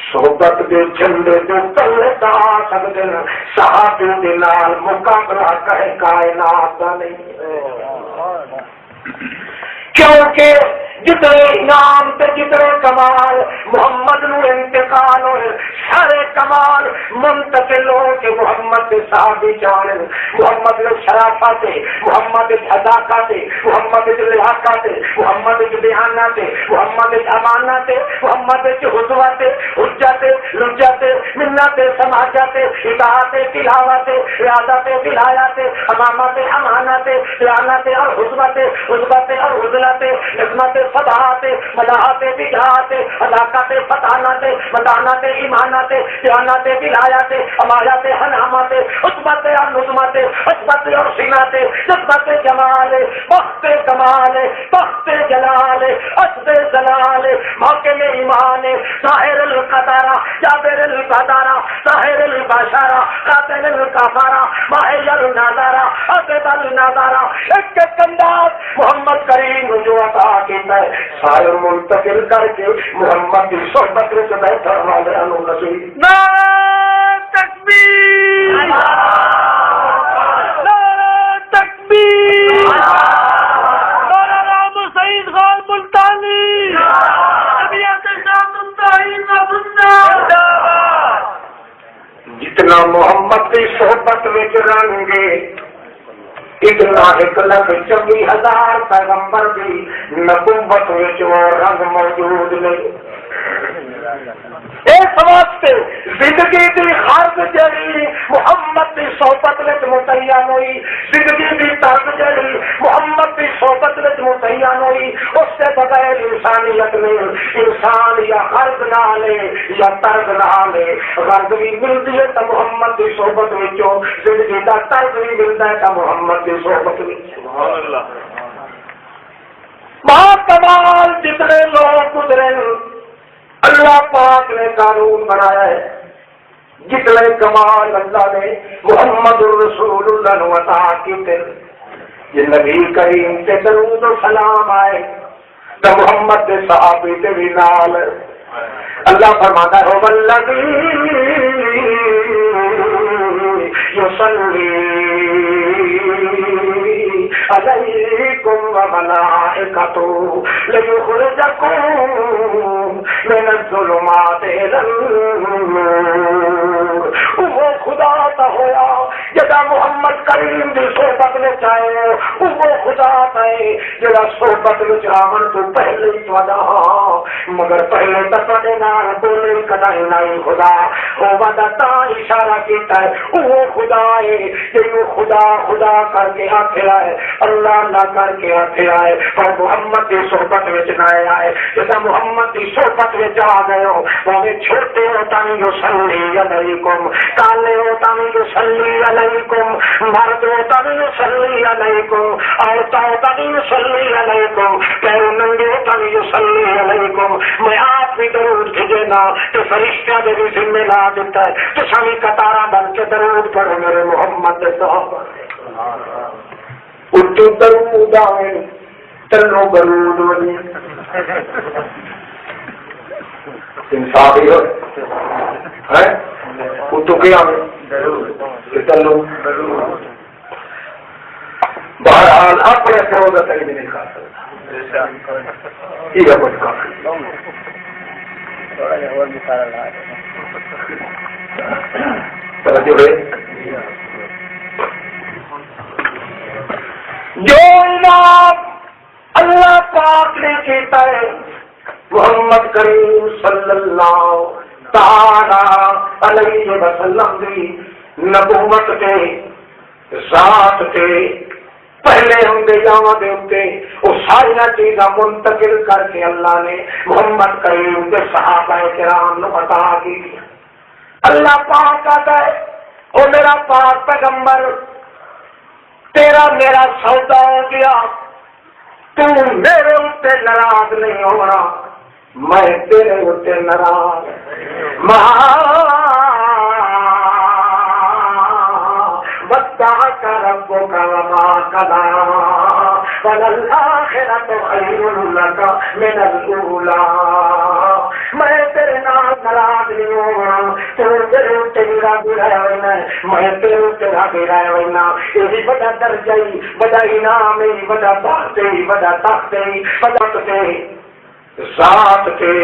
صحبت دے جھنڈے تے تلے تا سکدے صحابی دے نال مقابلہ کرے کائنات دا نہیں کیونکہ جتنے انعام تے جتنے کمال محمد نو انتقال ہوئے سارے کمال منتقل ہو کے محمد کے صحابی جانے محمد کے شرافت محمد کے صداقت محمد کے لحاقت محمد کے بیانات محمد کے امانات محمد کے حضوات حجت لجت منت سماجت اطاعت تلاوت ریاضت ولایات امامت امانات بیانات اور حضوت حضبت اور حضلت عظمت فضاحت مداحت بدعات علاقات فتانات مدانات ایمانات دیانات ولایات امایات حنامات عصمت اور نظمت عصمت اور سینات جذبت جمال وقت کمال وقت جلال عصب جلال محکم ایمان ظاہر القدارہ جابر القدارہ ظاہر البشارہ قاتل الکفارہ ماہر النظارہ عصب النظارہ ایک انداز محمد کریم جو عطا کیتا ہے سائر منتقل کر کے محمد کی صحبت میں بیٹھا والے نصیب نعرہ تکبیر نعرہ تکبیر مولانا سعید خان ملتانی طبیعت شاہ مستعین جتنا محمد کی صحبت میں رنگے اتنا 1,24,000 پیغمبر کی نبوت میں رنگ موجود نہیں اس واسطے زندگی کی خرد جڑی محمد کی صحبت میں متعین ہوئی زندگی کی طرز جڑی محمد کی صحبت میں متعین ہوئی اس سے بغیر انسانیت میں انسان یا خرد نہ لے یا طرز نہ لے غرض بھی ملتی ہے تو محمد کی صحبت میں زندگی کا طرز بھی ملتا ہے تو محمد کی صحبت میں بہت کمال جتنے لوگ گزرے اللہ پاک نے قانون بنایا ہے جتنے کمال اللہ نے محمد الرسول اللہ نے عطا کیتے یہ نبی کریم سے درود و سلام آئے تو محمد کے صحابی کے بھی نال اللہ فرماتا ہے والذی یصلی علیکم وملائکتہ لیخرجکم من الظلمات الى النور وہ خدا تا ہویا جدا محمد کریم دی صحبت میں چاہے وہ خدا تا ہے جدا صحبت میں آمن تو پہلے ہی ودا مگر پہلے تکڑے نال بولے کدائی نہیں خدا وہ ودا تا اشارہ کیتا ہے وہ خدا ہے جو خدا خدا کر کے ہاتھ ہے اللہ اللہ کر کے ہاتھ آئے اور محمد کی صحبت میں نہ آئے جیسا محمد کی صحبت میں جا گئے ہو وہ چھوٹے ہوتا نہیں جو صلی علیکم کالے ہوتا نہیں جو صلی علیکم مرد ہوتا نہیں جو صلی علیکم عورتہ ہوتا نہیں جو صلی علیکم پیر ننگے ہوتا نہیں جو صلی علیکم میں آپ بھی درود بھیجے نا تو فرشتہ دے بھی ذمہ لا دیتا ہے تو سبھی قطارہ بن کے درود پڑھو میرے محمد صحابہ اٹھو درود آئے تلو درود بنی انصافی ہو اٹھو کیا تلو بہرحال اپنے فروغ تک بھی نہیں کھا سکتا یہ کچھ کافی توجہ ہے جو انعام اللہ پاک نے کیتا ہے محمد کریم صلی اللہ تعالی علیہ وسلم کی نبوت کے ذات کے پہلے ہوں گے جاواں دے اوتے وہ ساری چیزاں منتقل کر کے اللہ نے محمد کریم کے صحابہ کرام نو عطا کی اللہ پاک آتا ہے او میرا پاک پیغمبر تیرا میرا سودا ہو گیا، تو میرے اوتے ناراض نہیں ہونا، میں تیرے اوتے ناراض۔ ودعك ربك وما قضى وللآخرة خير لك من الأولى۔ میں تیرے نال ناراض نہیں ہونا، تو تیرے اوتے راضی رہنا، میں تیرے اوتے راضی رہنا۔ یہ بڑا درجہ ہی، بڑا انعام ہی، بڑا بات ہی، بڑا تخت ہی، بڑا تے ذات کے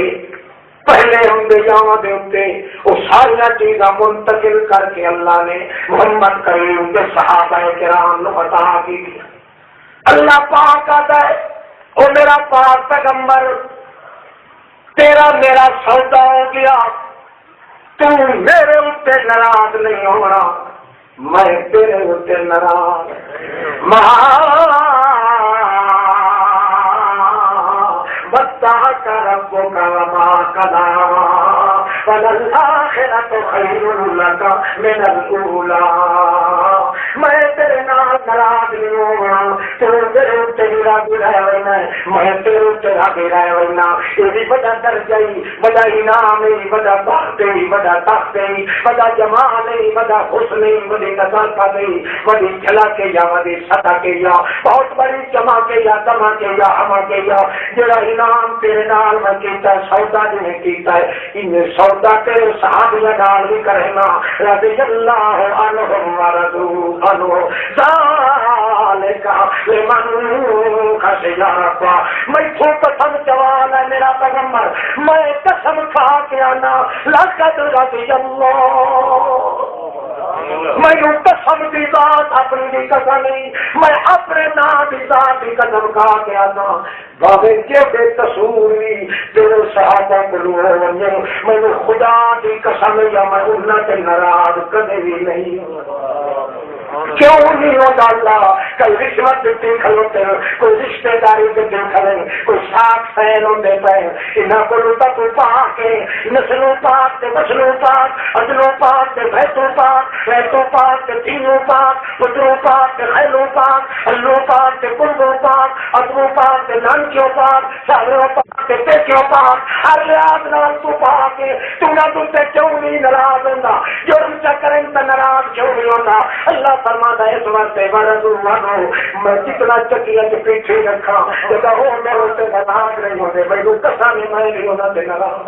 پہلے انبیاء دے اوتے وہ ساری چیزاں منتقل کر کے اللہ نے محمد کریم کے صحابہ کرام نو عطا کی۔ اللہ پاک آتا ہے او میرا پاک پیغمبر تیرا میرا سودا ہو گیا، تو میرے اوتے ناراض نہیں ہونا، میں تیرے اوتے ناراض۔ ودعك ربك وما قضى وللآخرة خير لك من الأولى۔ میں تیرے نال ناراض نہیں ہونا، تو میرے اوتے راضی رہنا، میں تیرے اوتے راضی رہنا۔ یہ بھی بڑا درجہ ہی، بڑا انعام ہی، بڑا بخت ہی، بڑا تخت ہی، بڑا جمال ہی، بڑا حسن ہی، بڑی نزاکت ہی، بڑی جھلک کے یا بڑی سطح کے یا بہت بڑی جمع کے یا دما کے یا ہما کے یا جڑا انعام تیرے نال میں کیتا ہے، سودا جنہیں کیتا ہے، انہیں سودا تیرے صحابیہ نال بھی کرنا۔ رضی اللہ عنہم ورضوا عنہ ذالک لمن خشی ربہ۔ میں تو قسم چوال ہے میرا پیغمبر، میں قسم کھا کے آنا لقد رضی اللہ، میں قسم دی ذات اپنی دی قسم نہیں، میں اپنے نام دی ذات دی قسم کھا کے آنا باوے کے بے تصوری تیرے صحابہ کو میں خدا دی قسم یا میں انہاں تے ناراض کدے بھی نہیں کیوں نہیں ہوتا اللہ؟ کوئی رشوت دیتے کھلوتے ہیں، کوئی رشتے داری دیتے کھلیں، کوئی ساکھ سین ہوتے پہ انہاں کو لوٹا تو پاک ہے، نسلوں پاک تے مسلوں پاک، عدلوں پاک تے بیتوں پاک، ریتوں پاک تے تینوں پاک، پتروں پاک تے خیلوں پاک، اللہ پاک تے کنبوں پاک، عدلوں پاک تے نانکیوں پاک، ساروں پاک تے پیکیوں پاک، ہر لحاظ نال تو پاک ہے۔ تو نہ تو تے کیوں نہیں ناراض ہوتا؟ جرم چا کریں تے ناراض کیوں نہیں ہوتا؟ اللہ فرماتا ہے اس واسطے ورضوا عنہ، میں کتنا چکیا کے پیچھے رکھا جب وہ میرے ہوتے ناراض نہیں ہوتے، میں قسم میں نہیں ہونا تے ناراض۔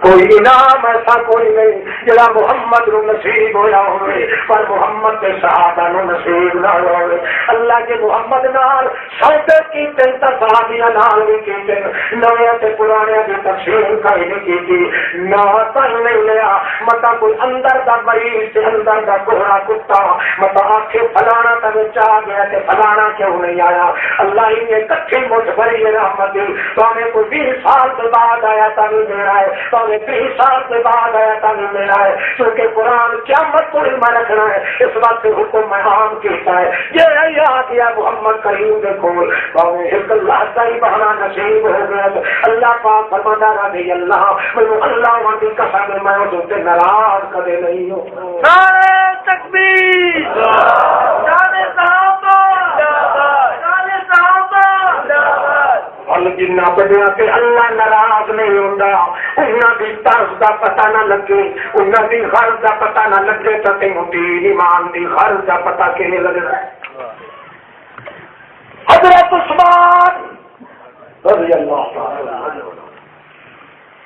کوئی انعام ایسا کوئی نہیں جڑا محمد نو نصیب ہویا ہوئے پر محمد کے صحابہ نو نصیب نہ ہوئے۔ اللہ کے محمد نال سودے کیتے تے صحابیاں نال بھی کیتے، نویں تے پرانے دی تقسیم کئی نہیں کیتی، نہ تن نہیں لیا متا کوئی اندر دا مریض تے اندر دا کوڑا کتا متا آکھے فلانا تے وچ آ گیا تے فلانا کیوں نہیں آیا۔ اللہ نے کٹھی مٹھ بھری رحمت دی، تو ہمیں کوئی 20 سال کے بعد آیا تا نہیں میرا ہے، تو ہمیں 30 سال کے بعد آیا تا نہیں میرا ہے، کیونکہ قرآن قیامت کو علم رکھنا ہے، اس وقت حکم میں عام کیتا ہے۔ یہ یاد یا محمد کریم دے کول ہمیں ایک اللہ کا ہی بہانا نصیب ہو گیا۔ اللہ پاک فرماتا رضی اللہ میں اللہ والی قسم میں تو تے ناراض کدے نہیں ہوں۔ نعرہ تکبیر، نعرہ صحابہ، نعرہ صحابہ۔ جنہ بڑیا کہ اللہ ناراض نہیں ہوتا، انہاں دی طرز دا پتہ نہ لگے، انہاں دی غرض دا پتہ نہ لگے تو تینوں دین ایمان دی غرض دا پتہ کیویں لگنا؟ حضرت عثمان رضی اللہ تعالی عنہ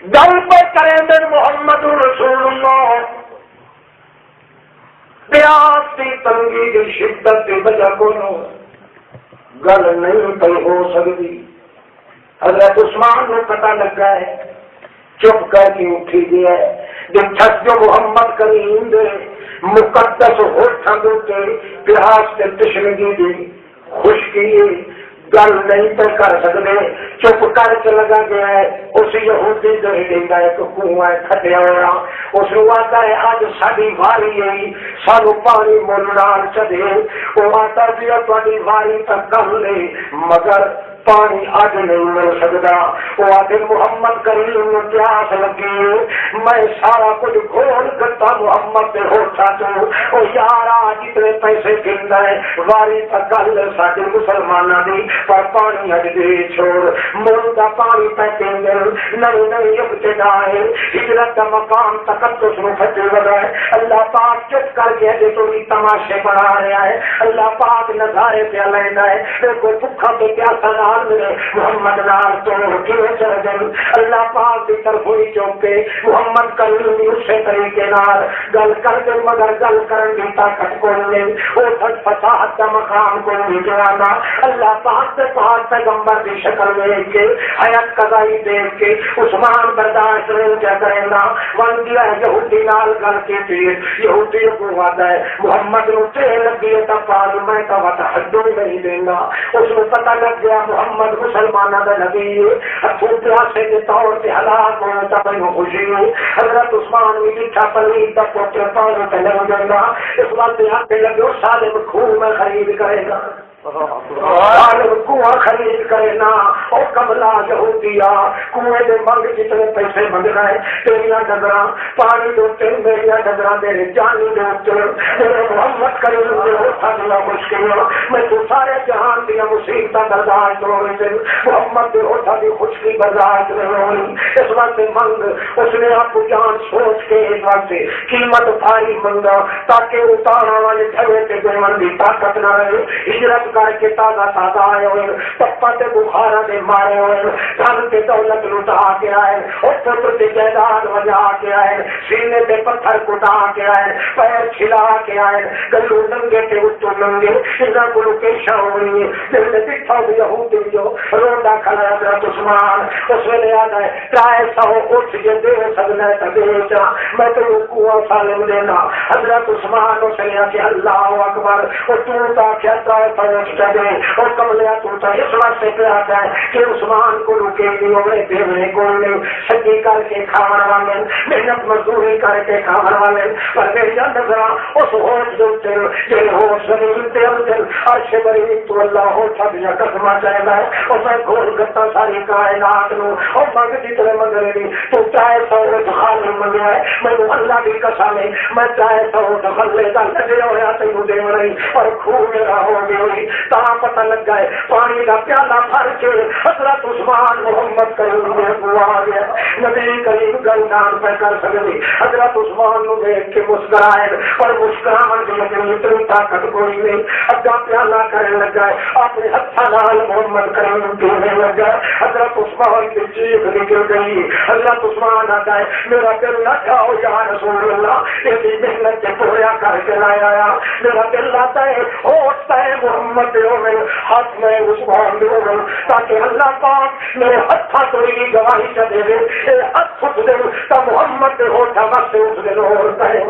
گل پہ کریں دن محمد رسول اللہ پیاس کی تنگی کی شدت کی وجہ کو گل نہیں پہ ہو سکتی۔ حضرت عثمان کو پتہ لگا ہے، چپ کر کے اٹھی گیا ہے، جب چھت جو محمد کریم دے مقدس ہوٹھاں دے پیاس کے تشنگی دی خشکی گل نہیں پہ کر سکتے، چپ کر کے لگا گیا ہے۔ اس یہودی دہی دینا ایک کنواں کھٹیا ہوا، اس کو آتا ہے اج ساری واری ہے، سانو پانی مل نال چڑھے، وہ آتا جی تاری واری تک کر لے، مگر پانی اج نہیں مل سکتا. وہ آدھے محمد کریم نو پیاس لگی میں سارا کچھ گھول کرتا محمد کے ہوٹا چ. وہ یارا جتنے پیسے گندا ہے واری تک گل ساڈے مسلمانوں کی پر پانی اج دے چھوڑ مول کا پانی پہ پیندے نئی نئی ابتدا ہے ہجرت کا مقام تقدس نو فتح لگا ہے. اللہ پاک چپ کر کے اجے تو تماشے بنا رہا ہے. اللہ پاک نظارے پہ لینا ہے کوئی بھوکا تو پیاسا نال ملے محمد نال توڑ کے چل گئی. اللہ پاک کی طرف ہوئی چوکے محمد کریم بھی اسی طریقے نال گل کر دے مگر گل کرن دی طاقت کوئی نہیں. وہ سچ فساد کا مقام کوئی نہیں جانا. اللہ پاک سے پاک پیغمبر کی شکل دیکھ کے حیات قضائی دیکھ کے عثمان برداشت نہیں کیا کرے گا. ون دیا یہودی نال گل کی تھی یہودی کو وعدہ ہے محمد نو تیل لگی ہے پال میں تو حدوں نہیں دینا. اس کو پتہ لگ گیا محمد مسلمانوں کا نبی ہاتھوں پیاسے کے طور پہ ہلاک ہوتا میں خوشی ہوں. حضرت عثمان بھی میٹھا پنیر کا پوتر پاؤں پہ لگ جائے گا. اس بات یہاں پہ لگے سارے خون میں خرید کرے گا کنواں خرید کرے نا. اور کملا یہودیا کنویں دے منگ جتنے پیسے منگ رہے تیریا نظر پانی دے میرا نظر میرے جانی دے میرے محمد کریم دے ہوتا دیا مشکل میں تو سارے جہان دیا مصیبت برداشت ہو رہی تھی محمد دے ہوتا دی خشکی برداشت نہیں ہو رہی. اس وقت منگ اس نے آپ جان سوچ کے اس وقت قیمت بھاری منگا تاکہ اتارا والے جھگڑے کے دیون کی طاقت نہ رہے. ہجرت کر کے تازہ تازہ آئے ہوئے پپا تے بخارا دے مارے ہوئے دھن تے دولت لٹا کے آئے اور پتر تے جائیداد وجا کے آئے سینے تے پتھر کٹا کے آئے پیر چھلا کے آئے گلو ننگے تے اتو ننگے انہاں کو لوکیشن ہو رہی ہے دل میں پٹھا ہوئی یہودی جو روندا کھڑا حضرت عثمان اس ویلے آتا ہے ترائے سو اٹھ کے دے سکنا ہے تو دے جا میں تو کنواں سالم دینا. حضرت عثمان اس نے کہ اللہ اکبر اور تو تا کیا ترائے سو اور کملیا تو اس واسطے پہ آتا ہے کہ عثمان کو روکے نہیں ہوئے دیونے کو نہیں سجی کر کے کھاون والے محنت مزدوری کر کے کھاون والے پر میری نظر اس ہوش دے جی ہوش زمین تے اندر عرش بری تو اللہ ہو چھیا قسمہ چاہتا ہے اور میں گھول کرتا ساری کائنات نو اور منگ جتنے منگے نہیں تو چاہے سو خالی منگیا ہے میں اللہ کی قسم ہے میں چاہے سو خلے کا لگے ہوا تینوں دے نہیں اور خوب میرا ہو گئی تا پتہ لگ گئے پانی کا پیالہ بھر کے حضرت عثمان محمد کریم نے بوا گیا نبی کریم گلدان پہ کر سکتے حضرت عثمان نو دیکھ کے مسکرائے اور مسکراہٹ کی اتنی طاقت کوئی نہیں. اگا پیالہ کرنے لگ گئے اپنے ہاتھ نال محمد کریم پینے لگ گئے. حضرت عثمان کی چیخ نکل گئی. حضرت عثمان آتا ہے میرا دل نہ کھاؤ یا رسول اللہ یہ محنت سے پوریا کر کے لایا میرا دل آتا ہے ہوتا ہے محمد ہاتھ میں عثمان دے تاکہ اللہ پاک میرے ہاتھ تو گواہی چ دے ہاتھ دے تو محمد دے ہوٹا واسطے اس دن اور کہے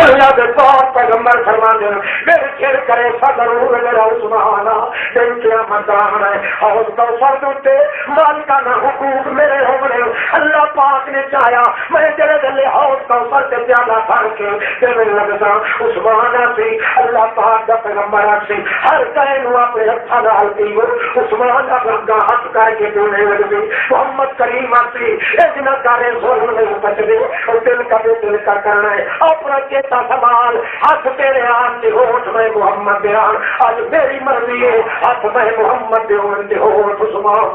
اللہ دے پاک پیغمبر فرما دے میرے چیر کرے ضرور میرا عثمان دن قیامت آنا ہے اور کوثر دے مالکانہ حقوق میرے ہونے اللہ پاک نے چاہیا میں تیرے دل حوض کوثر تے پیالہ بھر کے دینے لگا عثمان سی اللہ پاک دا پیغمبر سی ہر کہیں نو اپنے ہتھاں نال پیو عثمان دا گنگا ہاتھ کر کے دینے لگی محمد کریم سی اتنا کرے ظلم نہیں بچدے اور دل کا بے دل کا کرنا ہے اپنا چیتا سنبھال ہاتھ تیرے ہاتھ دے ہوٹ میں محمد دے آج میری مرضی ہے ہاتھ میں محمد دے ہوٹ دے ہوٹ عثمان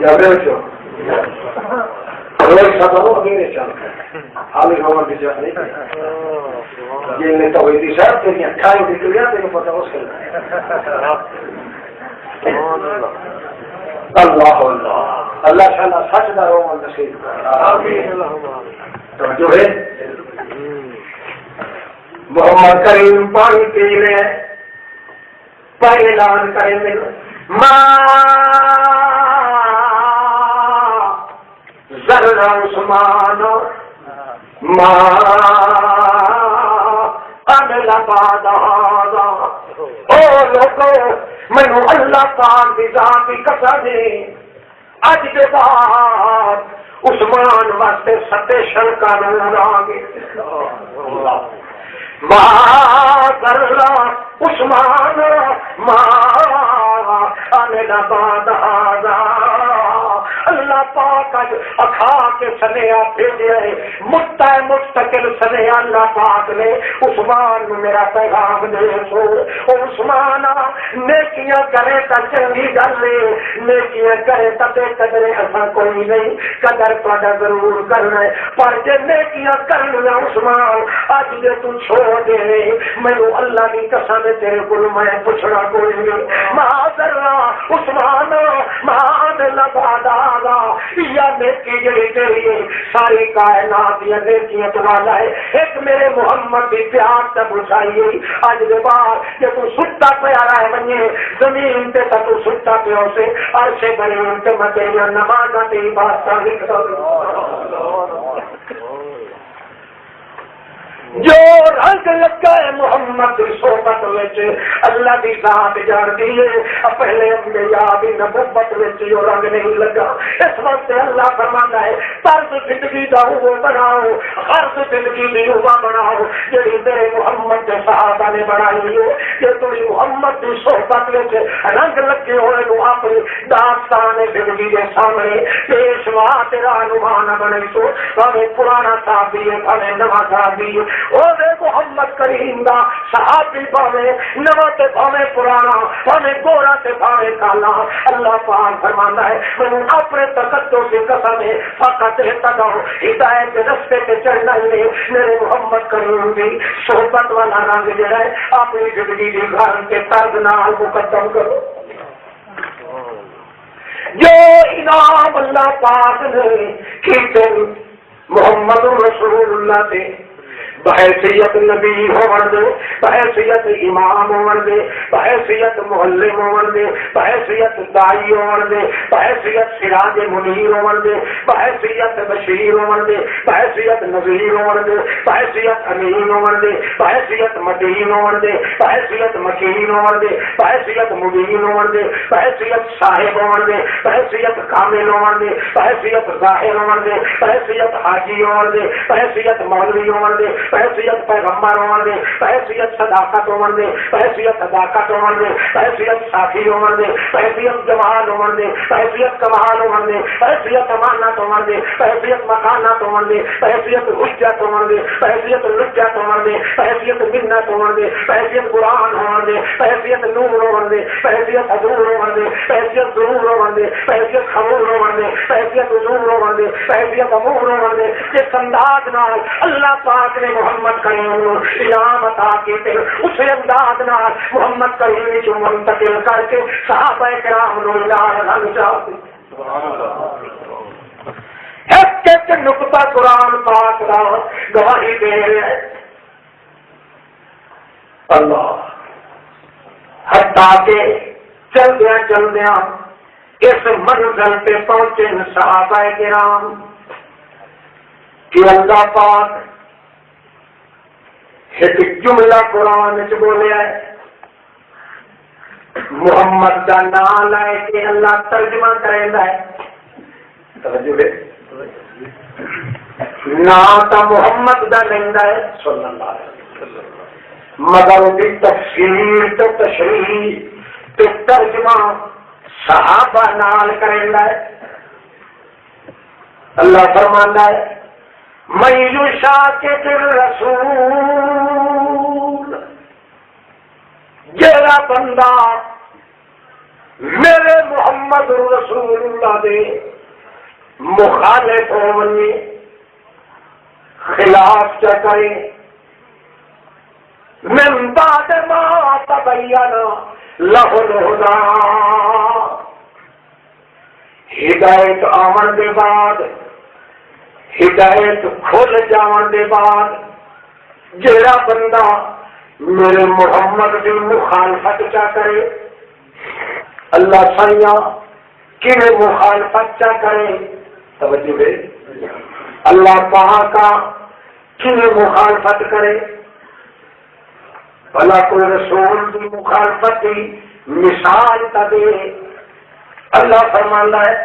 یا بیچو روز ساتھوں اگینے چاہتا حالی محمد دی جاہ نہیں یہ نے توحیدی صاحب تیری اٹھائی نکلیا تیرے پتہ اس کرنا اللہ اللہ اللہ تعالیٰ سچ دا رومن نصیب کرے تو جو ہے محمد کریم پانی پی لے پہلے اعلان کرے میں ذرا عثمان عمل بعد هذا او لوگو مینو اللہ پاک دی ذات دی قسم ہے اج دے بعد عثمان واسطے سٹیشن قانون آ گئے عثمان اللہ پاک اکھا کے سنیا بھیجے مستقل سنیا اللہ پاک نے عثمان میرا پیغام دے سو عثمان نیکیاں کرے تا چنگی گل نیکیاں کرے تا بے قدرے ایسا کوئی نہیں قدر تا ضرور کرنا ہے پر جے نیکیاں کرنی عثمان اج دے تو چھوڑ دے مینوں اللہ کی قسم تیرے کول میں پوچھنا کوئی نہیں معاذ اللہ عثمان معاذ اللہ باداغا یا نیکی جڑی تیری ساری کائنات یا نیکیاں تو والا ہے ایک میرے محمد کی پیار تے بچائیے اج دے بعد کہ تو ستا پیا رہے بنے زمین تے تو ستا پیا سے عرش برین تے میں تیری نمازاں تے عبادتاں لکھدا جو رنگ لگا ہے محمد کی صحبت وچ اللہ دی ذات جاندی ہے پہلے انبیاء دی نبوت وچ جو رنگ نہیں لگا اس وقت اللہ فرماتا ہے طرز زندگی دا وہ بناؤ غرض زندگی دی وہ بناؤ جڑی میرے محمد کے صحابہ نے بنائی ہے کہ تھی محمد کی صحبت وچ رنگ لگے ہوئے نو اپنی داستان زندگی دے سامنے پیشوا تیرا نمان بنے سو بھاوے پرانا صحابی ہے بھاوے نواں صحابی ہے محمد کریم دا صحابی بھاوے نواں تے بھاوے پرانا بھاوے گورا تے بھاوے کالا اللہ پاک فرماتا ہے میں اپنے تقدس کی قسم ہے فقط اہتداء ہدایت کے رستے پہ چلنا ہے میرے محمد کریم دی صحبت والا رنگ جڑا ہے اپنی زندگی دی گھر کے طرز نال مقدم کرو جو انعام اللہ پاک نے کیتے محمد رسول اللہ دے بحیثیت نبی ہون دے بحیثیت امام ہون دے بحیثیت معلم ہون دے بحیثیت دائی ہون دے بحیثیت سراج منیر ہون دے بحیثیت بشیر ہون دے بحیثیت نذیر ہون دے بحیثیت امین ہون دے بحیثیت مدین ہون دے بحیثیت مکین ہون دے بحیثیت مبین ہون دے بحیثیت صاحب ہون دے بحیثیت کامل ہون دے بحیثیت ظاہر ہون دے بحیثیت حاجی ہون دے بحیثیت مولوی ہون دے بحیثیت پیغمبر ہون دے بحیثیت صداقت ہون دے بحیثیت صداقت ہون دے بحیثیت صافی ہون دے بحیثیت جمال ہون دے بحیثیت کمال ہون دے بحیثیت امانت ہون دے بحیثیت مکانت ہون دے بحیثیت حجت ہون دے بحیثیت لجت ہون دے بحیثیت منت ہون دے بحیثیت قرآن ہون دے بحیثیت نور ہون دے بحیثیت حضور ہون دے بحیثیت ضرور ہون دے بحیثیت خمور ہون دے بحیثیت حضور ہون دے بحیثیت امور ہون دے جس انداز نال اللہ پاک نے محمد کریم انعام عطا کیتے اس انداز نال محمد کریم جو منتقل کر کے صحابہ کرام نو رنگ چاہتے ایک نقطہ قرآن پاک کا گواہی دے رہے ہیں اللہ حتیٰ کہ چلدیاں اس منزل پہ پہنچے صحابہ کرام کہ اللہ پاک ایک جملہ قرآن چ بولیا ہے محمد کا نام لائے کہ اللہ ترجمہ کریندا ہے توجہ ہے نام تا محمد دا لیندا ہے صلی اللہ علیہ وسلم مگر دی تفسیر تو تشریح تو ترجمہ صحابہ نال کریندا ہے اللہ فرماندا ہے من یشاقق الرسول جیڑا بندہ میرے محمد رسول اللہ دے مخالف ہونے خلاف چکے من بعد ما تبین لہ الہدی ہدایت آمن دے بعد ہدایت کھل جان دے بعد جیڑا بندہ میرے محمد کی مخالفت چا کرے اللہ سائیاں کہ مخالفت چا کرے توجہ دے اللہ پاک کا کہ مخالفت کرے بھلا کوئی رسول کی مخالفت کی مثال تا دے اللہ فرماندا ہے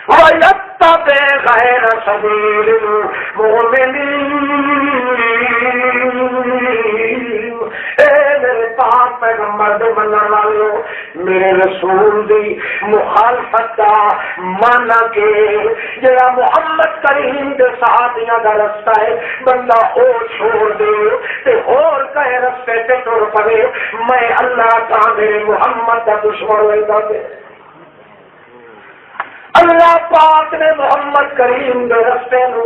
وَيَتَّبِعْ غَيْرَ سَبِيلِ الْمُؤْمِنِينَ پیغمبر دے منن والے میرے رسول دی مخالفت دا مانا کہ جڑا محمد کریم دے صحابیاں دا رستہ ہے بندہ او چھوڑ دے تے اور کہے رستے تے ٹر پے میں اللہ کا میرے محمد دا دشمن ہوئے دے اللہ پاک نے محمد کریم دے رستے نو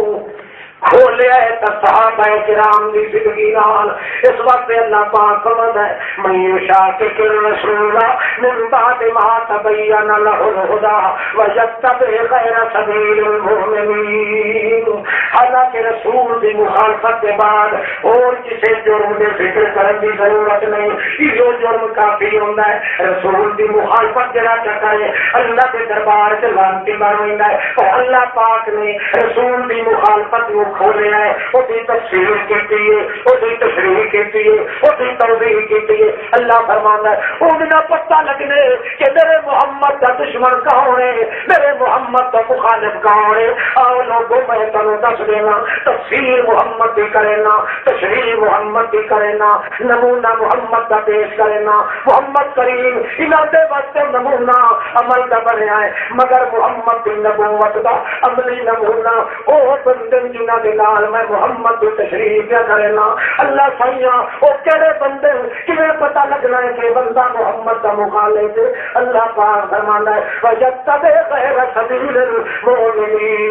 کھولیا ہے تا صحابہ کرام دی زندگی نال اس وقت اللہ پاک فرماتا ہے من یشاقق الرسول من بعد ما تبین له الهدى ویتبع غیر سبیل المؤمنین حالانکہ رسول دی مخالفت کے بعد اور کسی جرم دے فکر کرنے کی ضرورت نہیں یہ جرم کافی ہوتا ہے رسول دی مخالفت جڑا کرتا ہے اللہ کے دربار سے لانتی بن ہوتا ہے اور اللہ پاک نے رسول دی مخالفت کھولیا ہے وہ تفسیر کی وہ تشریح کی وہ توضیح کی اللہ فرماتا ہے وہ پتہ لگنے کہ میرے محمد کا دشمن کون ہے میرے محمد کا مخالف کون ہے آؤ لوگوں میں تمہیں دس دینا تفسیر محمد کی کرنا تشریح محمد کی کرنا نمونہ محمد کا پیش کرنا محمد کریم انہوں دے واسطے نمونہ عمل کا بنیا ہے مگر محمد کی نبوت کا عملی نمونہ وہ بندے جنہوں کے نال میں محمد کی تشریح کیا کرنا اللہ سائیاں وہ کہڑے بندے کیویں پتہ لگنا ہے کہ بندہ محمد کا مخالف ہے اللہ پاک فرماتا ہے وَيَتَّبِعْ غَيْرَ سَبِيلِ الْمُؤْمِنِينَ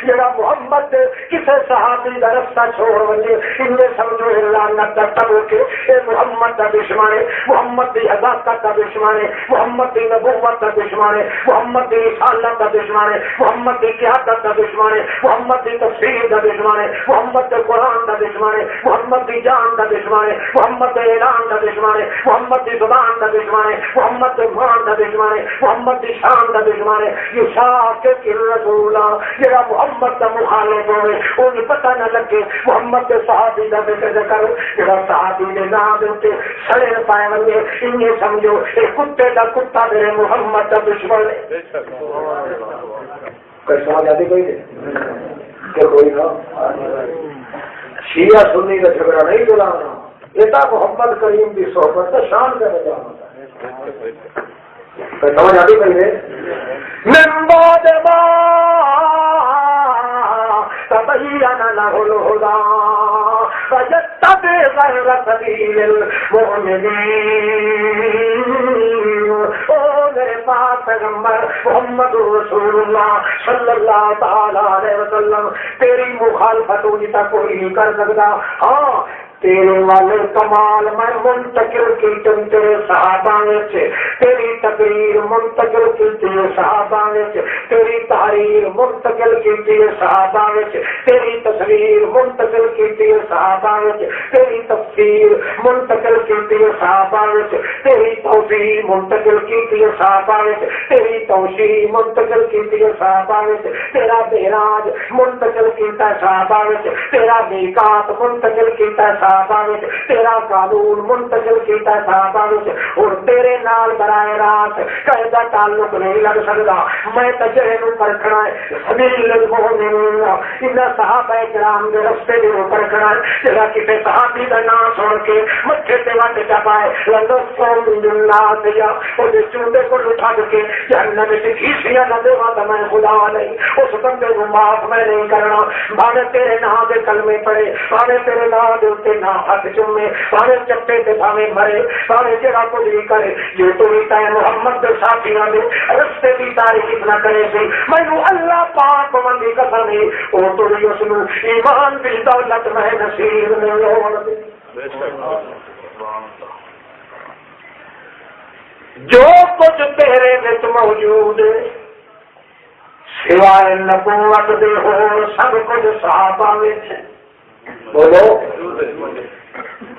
جڑا محمد کسے صحابی کا رستہ چھوڑ ونجے انہیں سمجھو لعنت کا تبو کہ اے محمد کا دشمن ہے محمد کی حقیقت کا دشمن ہے محمد کی نبوت کا دشمن ہے محمد کی رسالت کا دشمن ہے محمد کی قیادت کا دشمن ہے محمد کی تفسیر کا دشمن ہے محمد کے قرآن کا دشمن ہے محمد کی جان کا دشمن ہے محمد کے اعلان کا دشمن ہے محمد کی زبان کا دشمن ہے محمد کے مان کا دشمن ہے محمد کی شان کا دشمن ہے یہ شاقق الرسول جڑا محمد کا مخالف ہوئے انہیں پتہ نہ لگے محمد کے صحابی کا ذکر کرو جڑا صحابی نے نام دے سڑے پائے ونگے انہیں سمجھو یہ کتے کا کتا میرے محمد کا دشمن ہے کوئی سمجھ آتی کوئی کہ کوئی نہ شیعہ سنی کا جھگڑا نہیں دلانا یہ تو محمد کریم کی صحبت کا شان کا نظام ہوتا ہے کوئی سمجھ آتی کوئی من بعد ما تبین له الهدى ويتبع غير سبيل المؤمنين میرے پاک پیغمبر محمد رسول اللہ صلی اللہ تعالی علیہ وسلم تیری مخالفت ہوئی تا کوئی نہیں کر سکتا ہاں تیرے والے کمال میں منتقل کی تیرے صحابہ میں سے تیری تقریر منتقل کی تیرے صحابہ میں سے تیری تحریر منتقل کی تیرے صحابہ میں سے تیری تصویر منتقل کی تیرے صحابہ میں سے تیری تفسیر منتقل کی تیرے صحابہ میں سے تیری توفیق منتقل کی تیرے صحابہ میں سے تیری توشیح منتقل کی تیرے صحابہ میں سے تیرا معراج منتقل کیتا صحابہ میں سے تیرا میقات منتقل کیتا صحابہ میں سے تیرا قانون منتقل کیتا صحابہ میں سے اور تیرے نال براہ راست کہیں کا تعلق نہیں لگ سکتا میں تجربے نو پرکھنا ہے سبیل المؤمنین ان صحابہ کرام دے رستے دے پرکھنا ہے جڑا کسی صحابی دا نام سن کے مٹھے تے وٹ چپائے لندو قوم الناس یا او دے چوندے کو اٹھا کے جہنم وچ کھیسیاں نہ دیواں تے میں خدا نہیں اس بندے نو معاف میں نہیں کرنا بھاوے تیرے نام دے کلمے پڑھے بھاوے تیرے نام دے اوتے نہ ہاتھ چومے بھاوے چپے تے بھاوے مرے بھاوے جڑا کچھ بھی کرے جو تو بھی تے محمد دے ساتھیاں دے رستے دی تعریف نہ کرے سی مینوں اللہ پاک بندی قسم ہے او تو بھی اس نو ایمان دی دولت میں نصیب نہیں ہون دے جو کچھ تیرے وچ موجود ہے سوائے نبوت دے ہور سب کچھ صحابہ وچ بولو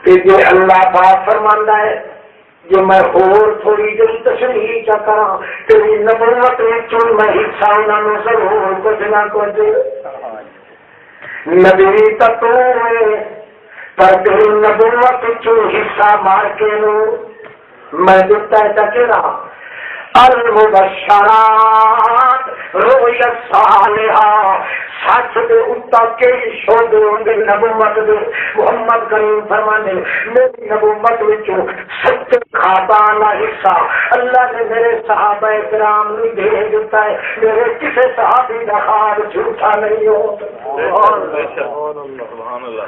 کہ جو اللہ پاک فرماندا ہے جو میں اور تھوڑی جی تشریح چا کراں تیری نبوت وچوں میں حصہ انہاں نوں ضرور کچھ نہ کچھ نبی تا تو پر تیری نبوت وچوں حصہ مار کے نو میں دتا ہے کہڑا المبشرات رؤیا صالحہ سچ دے اتا کے شود ہوندے نبوت دے محمد کریم فرمانے میری نبوت وچوں سچ کھاتا والا حصہ اللہ نے میرے صحابہ کرام نوں دے دیتا ہے. میرے کسی صحابی دا خواب جھوٹا نہیں ہو سبحان اللہ.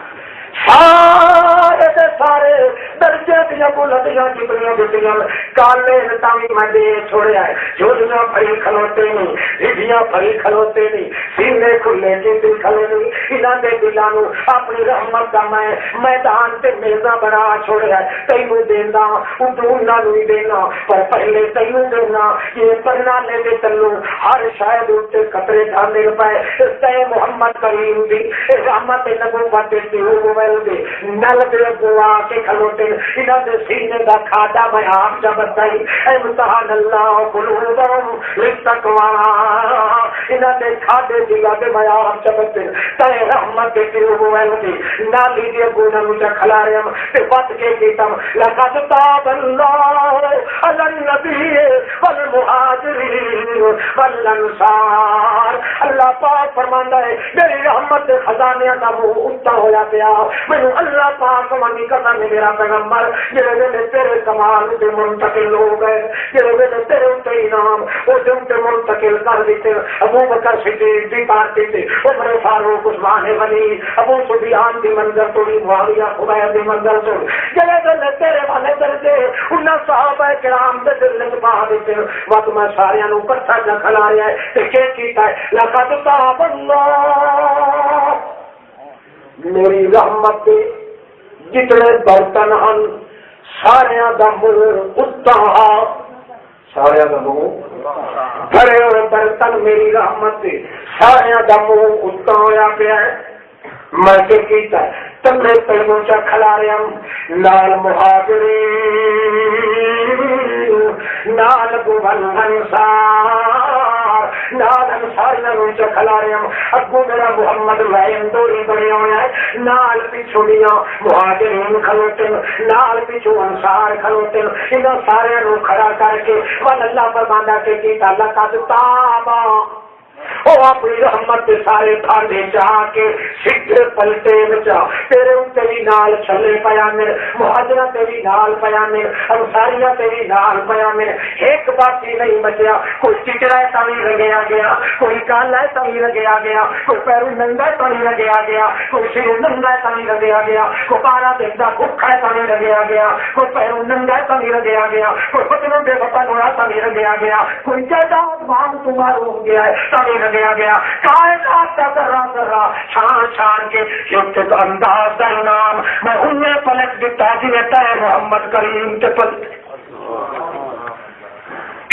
سارے دے سارے درجے دیا بلندیاں جتنی دیتیاں کالے تاوی میں دے چھوڑیا ہے. جھولیاں پھری کھلوتے نہیں, ہڈیاں پھری کھلوتے نہیں, سینے کھلے جیتے کھلے نہیں. انہاں دے دلاں نوں اپنی رحمت دا میں میدان تے میزاں بنا چھوڑیا ہے. تینوں دینا ادھر انہاں نوں ہی دینا, پر پہلے تینوں دینا. یہ پرنالے دے تلوں ہر شاید اتے قطرے ڈالنے پائے. اس تے محمد کریم دی رحمت نبوت دی نل دے گوا کے کھلوتے انہاں دے سینے دا کھادا میں آپ جا بتائی امتحان اللہ قلوبہم للتقوی. انہاں دے کھادے دلا دے میں آپ جا بتے تے رحمت دے قلوب ویلدی نالی دے گونا مجھا کھلا رہے ہم تے بات کے کیتم لقد تاب اللہ علی النبی والمہاجرین والانصار. اللہ پاک فرماندا ہے میری رحمت دے خزانے دا منہ اونچا ہویا پیا. مینوں اللہ پاک منی کرنا میرا پیغمبر جڑے ویلے تیرے کمال تے منتقل ہو گئے, جڑے ویلے تیرے تے انعام او تے منتقل کر دیتے. ابو بکر صدیق دی پارٹی تے عمر فاروق عثمان غنی ابو سفیان دی منظر توڑی معاویہ خبیب دی منظر توڑی جڑے ویلے تیرے والے درجے انہاں صحابہ کرام دے دل وچ پا دیتے. وقت میں سارے نوں اکٹھا جا کھلا رہا ہے تے کی کیتا ہے لقد تاب اللہ میری رحمت دے جتنے برتن ہیں سارے دا منہ اتا, سارے دا منہ بھرے ہوئے برتن میری رحمت دے سارے دا منہ اتا ہویا پیا ہے. میں کیتا ہے تمہیں پہلوں چا کھلا رہا ہوں نال مہاجرین نال انصار نال انصاریاں نوں چا کھلا رہا ہوں. اگوں میرا محمد وائن دوری بنے ہویا ہے نال پیچھوں میاں مہاجرین کھلوتے نال پیچھوں انصار کھلوتے. انہاں سارے نوں کھڑا کر کے ول اللہ فرماندا کہ کیتا لقد تابا او اپنی رحمت کے سارے بھانڈے چاہ کے سیدھے پلٹے بچا تیرے تیری نال چلے پیا میرے مہاجرہ تیری نال پیا میرے انصاریہ تیری نال پیا میرے. ایک باقی نہیں بچیا. کوئی چچڑا ہے تو نہیں لگیا گیا, کوئی کالا ہے تو نہیں لگیا گیا, کوئی پیرو ننگا ہے تو نہیں لگیا گیا, کوئی سر ننگا ہے تو نہیں لگیا گیا, کوئی پارا دیکھتا بھوکا ہے تو نہیں لگیا گیا, کوئی پیرو ننگا ہے تو نہیں لگیا گیا, کوئی بچنوں بے پتا نوڑا تو نہیں لگیا گیا, کوئی جائیداد مانگ تمہارا ہو گیا ہے تو نہیں لگیا گیا. کائنات کا ذرہ ذرہ شان شان کے کیونکہ تو انداز کا نام میں انہیں پلٹ دیتا جی رہتا ہے محمد کریم کے پلٹ.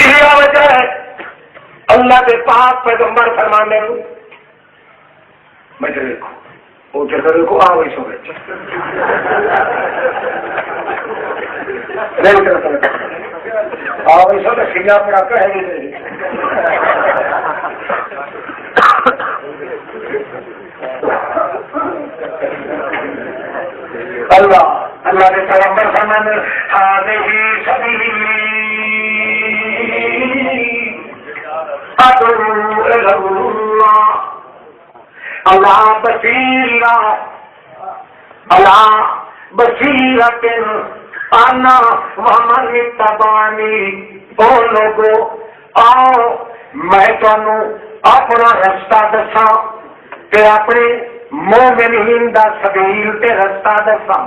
کیا وجہ ہے اللہ کے پاک پیغمبر فرمانے کو میں دیکھو وہ جگہ کو آ وہی سو گئے آ وہی سو گئے سنگا پڑا کہہ نہیں اللہ اللہ کے پیغمبر فرمانے هذه سبيلي ادعو الى الله على بصيرة على بصيرة انا ومن اتبعني. او لوگو آؤ میں تانوں اپنا رستہ دساں تے اپنے مومنین دا سبیل تے رستہ دساں.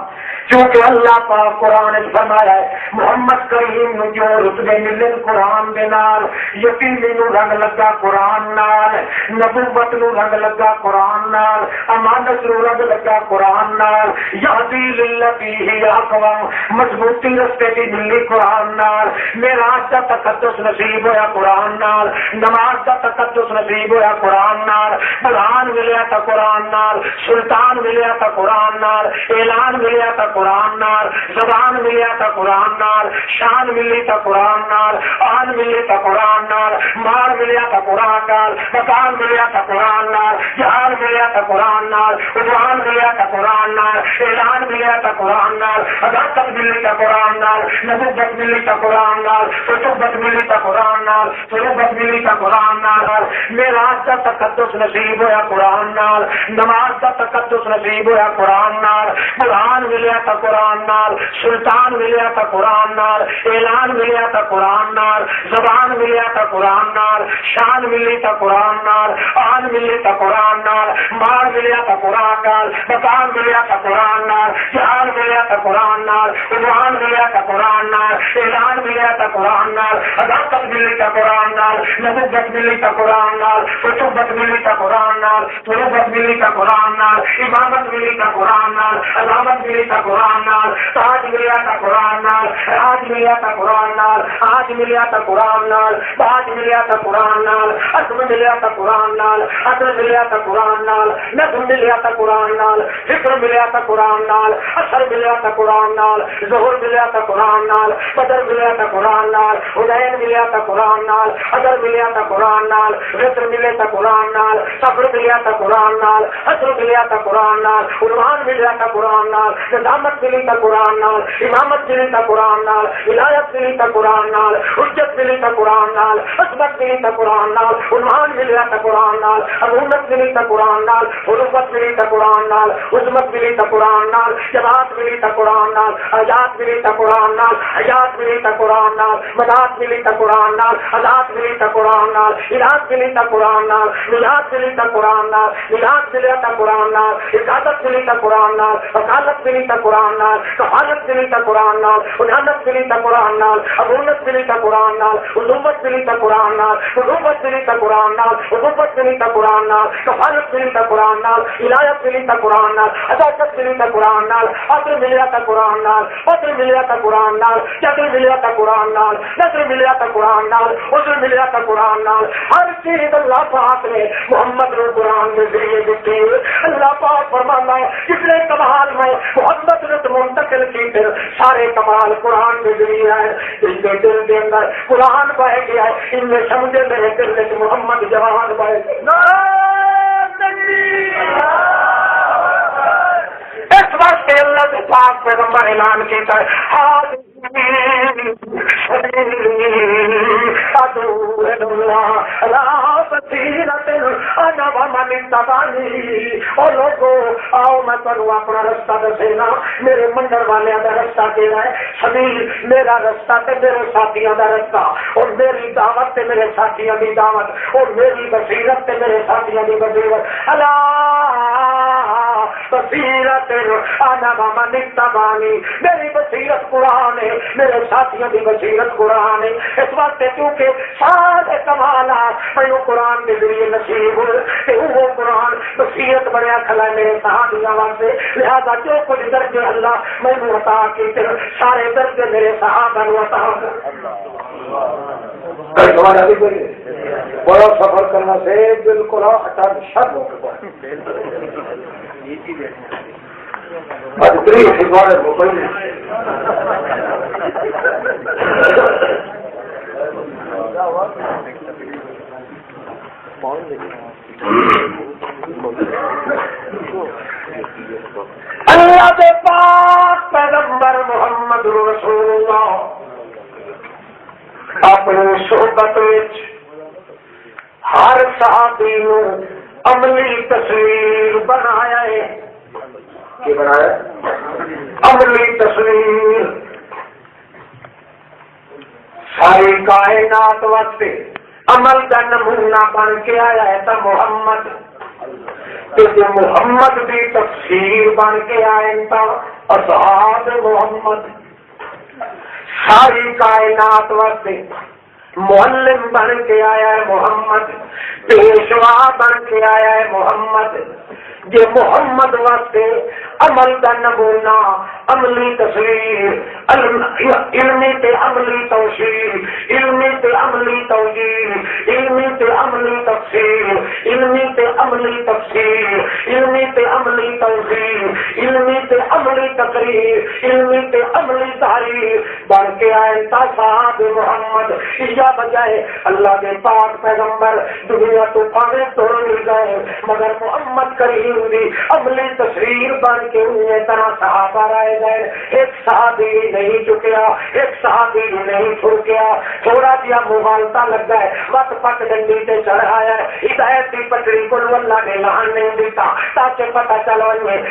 کیونکہ اللہ پاک قرآن فرمایا ہے محمد کریم نو جو رتبے ملن قرآن دے نال یقینی نو رنگ لگا قرآن نال, نبوت نو رنگ لگا قرآن نال, امانت نو رنگ لگا قرآن نال, یہدی للتی ہی اقوام مضبوطی رستے دی ملی قرآن نال, معراج دا تقدس نصیب ہویا قرآن نال, نماز دا تقدس نصیب ہویا قرآن نال, برہان ملیا تا قرآن نال, سلطان ملیا تا قرآن نال, اعلان ملیا تا قرآن نال, زبان ملیا تا قرآن نال, شان جان ملی تا قرآن نال، آن ملی تا قرآن نال، مال ملیا تا قرآن نال، مکان ملیا تا قرآن نال، جہان ملیا تا قرآن نال، عنوان ملیا تا قرآن نال، اعلان ملیا تا قرآن نال، عدالت ملی تا قرآن نال، نبوت ملی تا قرآن نال، رتبت ملی تا قرآن نال، صحبت ملی تا قرآن نال، میراث دا تقدس نصیب ہویا قرآن نال، نماز دا تقدس نصیب ہویا قرآن نال، قرآن ملیا تا قرآن نال، سلطان ملیا تا قرآن نال، اعلان ملیا تا قرآن نال، زبان ملیا تا قرآن نال، شان ملی تا قرآن نال، آن ملی تا قرآن نال، مال ملیا تا قرآن نال، مکان ملیا تا قرآن نال، جہان ملیا تا قرآن نال، عنوان ملیا تا قرآن نال، اعلان ملیا تا قرآن نال، عدالت ملی تا قرآن نال، نبوت ملی تا قرآن نال، رتبت ملی تا قرآن نال، صحبت ملی تا قرآن نال، امامت ملی تا قرآن نال، علامت ملی تا قرآن نال، تاج ملیا تا قرآن نال، راج ملیا تا قرآن نال، آج ملیا تا قرآن نال، باج ملیا تا قرآن نال، عزم ملیا تا قرآن نال، عدل ملیا تا قرآن نال، نظم ملیا تا قرآن نال، فکر ملیا تا قرآن نال، اثر ملیا تا قرآن نال، ظہور ملیا تا قرآن نال، بدر ملیا تا قرآن نال، حنین ملیا تا قرآن نال، حضر ملیا تا قرآن نال، وطر ملیا تا قرآن نال، صبر ملیا تا قرآن نال، حضر ملیا تا قرآن نال، عنوان ملیا تا قرآن نال، نظامت ملی تا قرآن نال، امامت ملی تا قرآن نال، ولایت ملی تا قرآن نال، حجت ملی تا قرآن نال، عصمت ملی تا قرآن نال، عنوان ملیا تا قرآن نال، امونت ملی تا قرآن نال، حلوت ملی تا قرآن نال، عظمت ملی تا قرآن نال، جماعت ملی تا قرآن نال، آیات ملی تا قرآن نال، حیات ملی تا قرآن نال، مدات ملی تا قرآن نال، عدات ملی تا قرآن نال، الہات ملی تا قرآن نال، میلاد ملی تا قرآن نال، میلاد ملی تا قرآن نال، عقادت ملی تا قرآن نال، وکالت ملی تا قرآن نال، کفالت ملی تا قرآن نال، عنانت ملی تا قرآن نال، ابونت ملی تا قرآن نال، علومت ملی تا قرآن نال، علومت ملی تا قرآن نال، عقوبت ملی تا قرآن نال، کفالت ملی تا قرآن نال، ولایت ملی تا قرآن نال، عدالت ملی تا قرآن نال، عدل ملیا تا قرآن نال، فضل ملیا تا قرآن نال، جدل ملیا تا قرآن نال، نصر ملیا تا قرآن نال، عذر ملیا تا قرآن نال، ہر چیز اللہ پاک نے محمد رو قرآن کے ذریعے دیتی ہے. اللہ پاک فرمانا ہے کتنے کمال میں محمد نے منتقل کی پھر سارے کمال قرآن کے ذریعے ہے. ان کے دل کے اندر قرآن بہ گیا ہے، ان میں سمجھے میرے دل میں محمد جوان بہ گیا. اس واسطے اللہ کے پاک پیغمبر اعلان کیتا ہے اور لوگوں آؤ میں تمہیں اپنا رستہ دسینا. میرے منڈر والے کا رستہ کہڑا ہے؟ سبیل میرا رستہ تے میرے ساتھیوں کا رستہ، اور میری دعوت تے میرے ساتھیوں کی دعوت، اور میری بصیرت تے میرے ساتھیوں کی بصیرت. بصیرت انا ومن اتبعنی، میری بصیرت قرآن ہے، میرے ساتھیوں کی بصیرت قرآن ہے. اس وقت کیونکہ سارے کمالات میں قرآن کے ذریعے نصیب ہوئے کہ وہ قرآن بصیرت بنیا کھلا ہے میرے صحابیوں واسطے. لہذا جو کچھ درجے اللہ میں عطا کیتے سارے درجے میرے صحابہ کو عطا بڑا سفر کرنا سے بالکل ہٹا شر ہو اللہ کے پاک پیغمبر محمد رسول اللہ اپنی صحبت ہر صحابی نو عملی تصویر بنایا ہے. کی بنایا؟ عملی تصویر. ساری کائنات واسطے عمل کا نمونہ بن کے آیا ہے تو محمد محمد کی تفسیر بن کے آئے تو اصحاب محمد. ساری کائنات واسطے معلم بن کے آیا ہے محمد، پیشوا بن کے آیا ہے محمد. یہ محمد واسطے عمل کا نمونہ، عملی تصویر، علمی تے عملی توشیر، علمی تے عملی توجیہ، علمی تے عملی تفسیر، علمی تے عملی تفسیر، علمی تے عملی توضیح، علمی تے عملی تقریر علمی تے عملی تحریر بن کے آئے تا صحاب محمد یا بجائے اللہ کے پاک پیغمبر دنیا تو پانے توڑ گئے مگر محمد کریم دی عملی تصویر بن کے انہیں طرح صحابہ رائے گئے. ایک صحابی نہیں چکیا, ایک صحابی نہیں چھڑکیا, تھوڑا جہا مغالطہ لگ گئے وقت پک ڈنڈی سے چڑھایا ہدایت کی پٹڑی کو اللہ نے لہن نہیں دیتا تاکہ پتہ چلو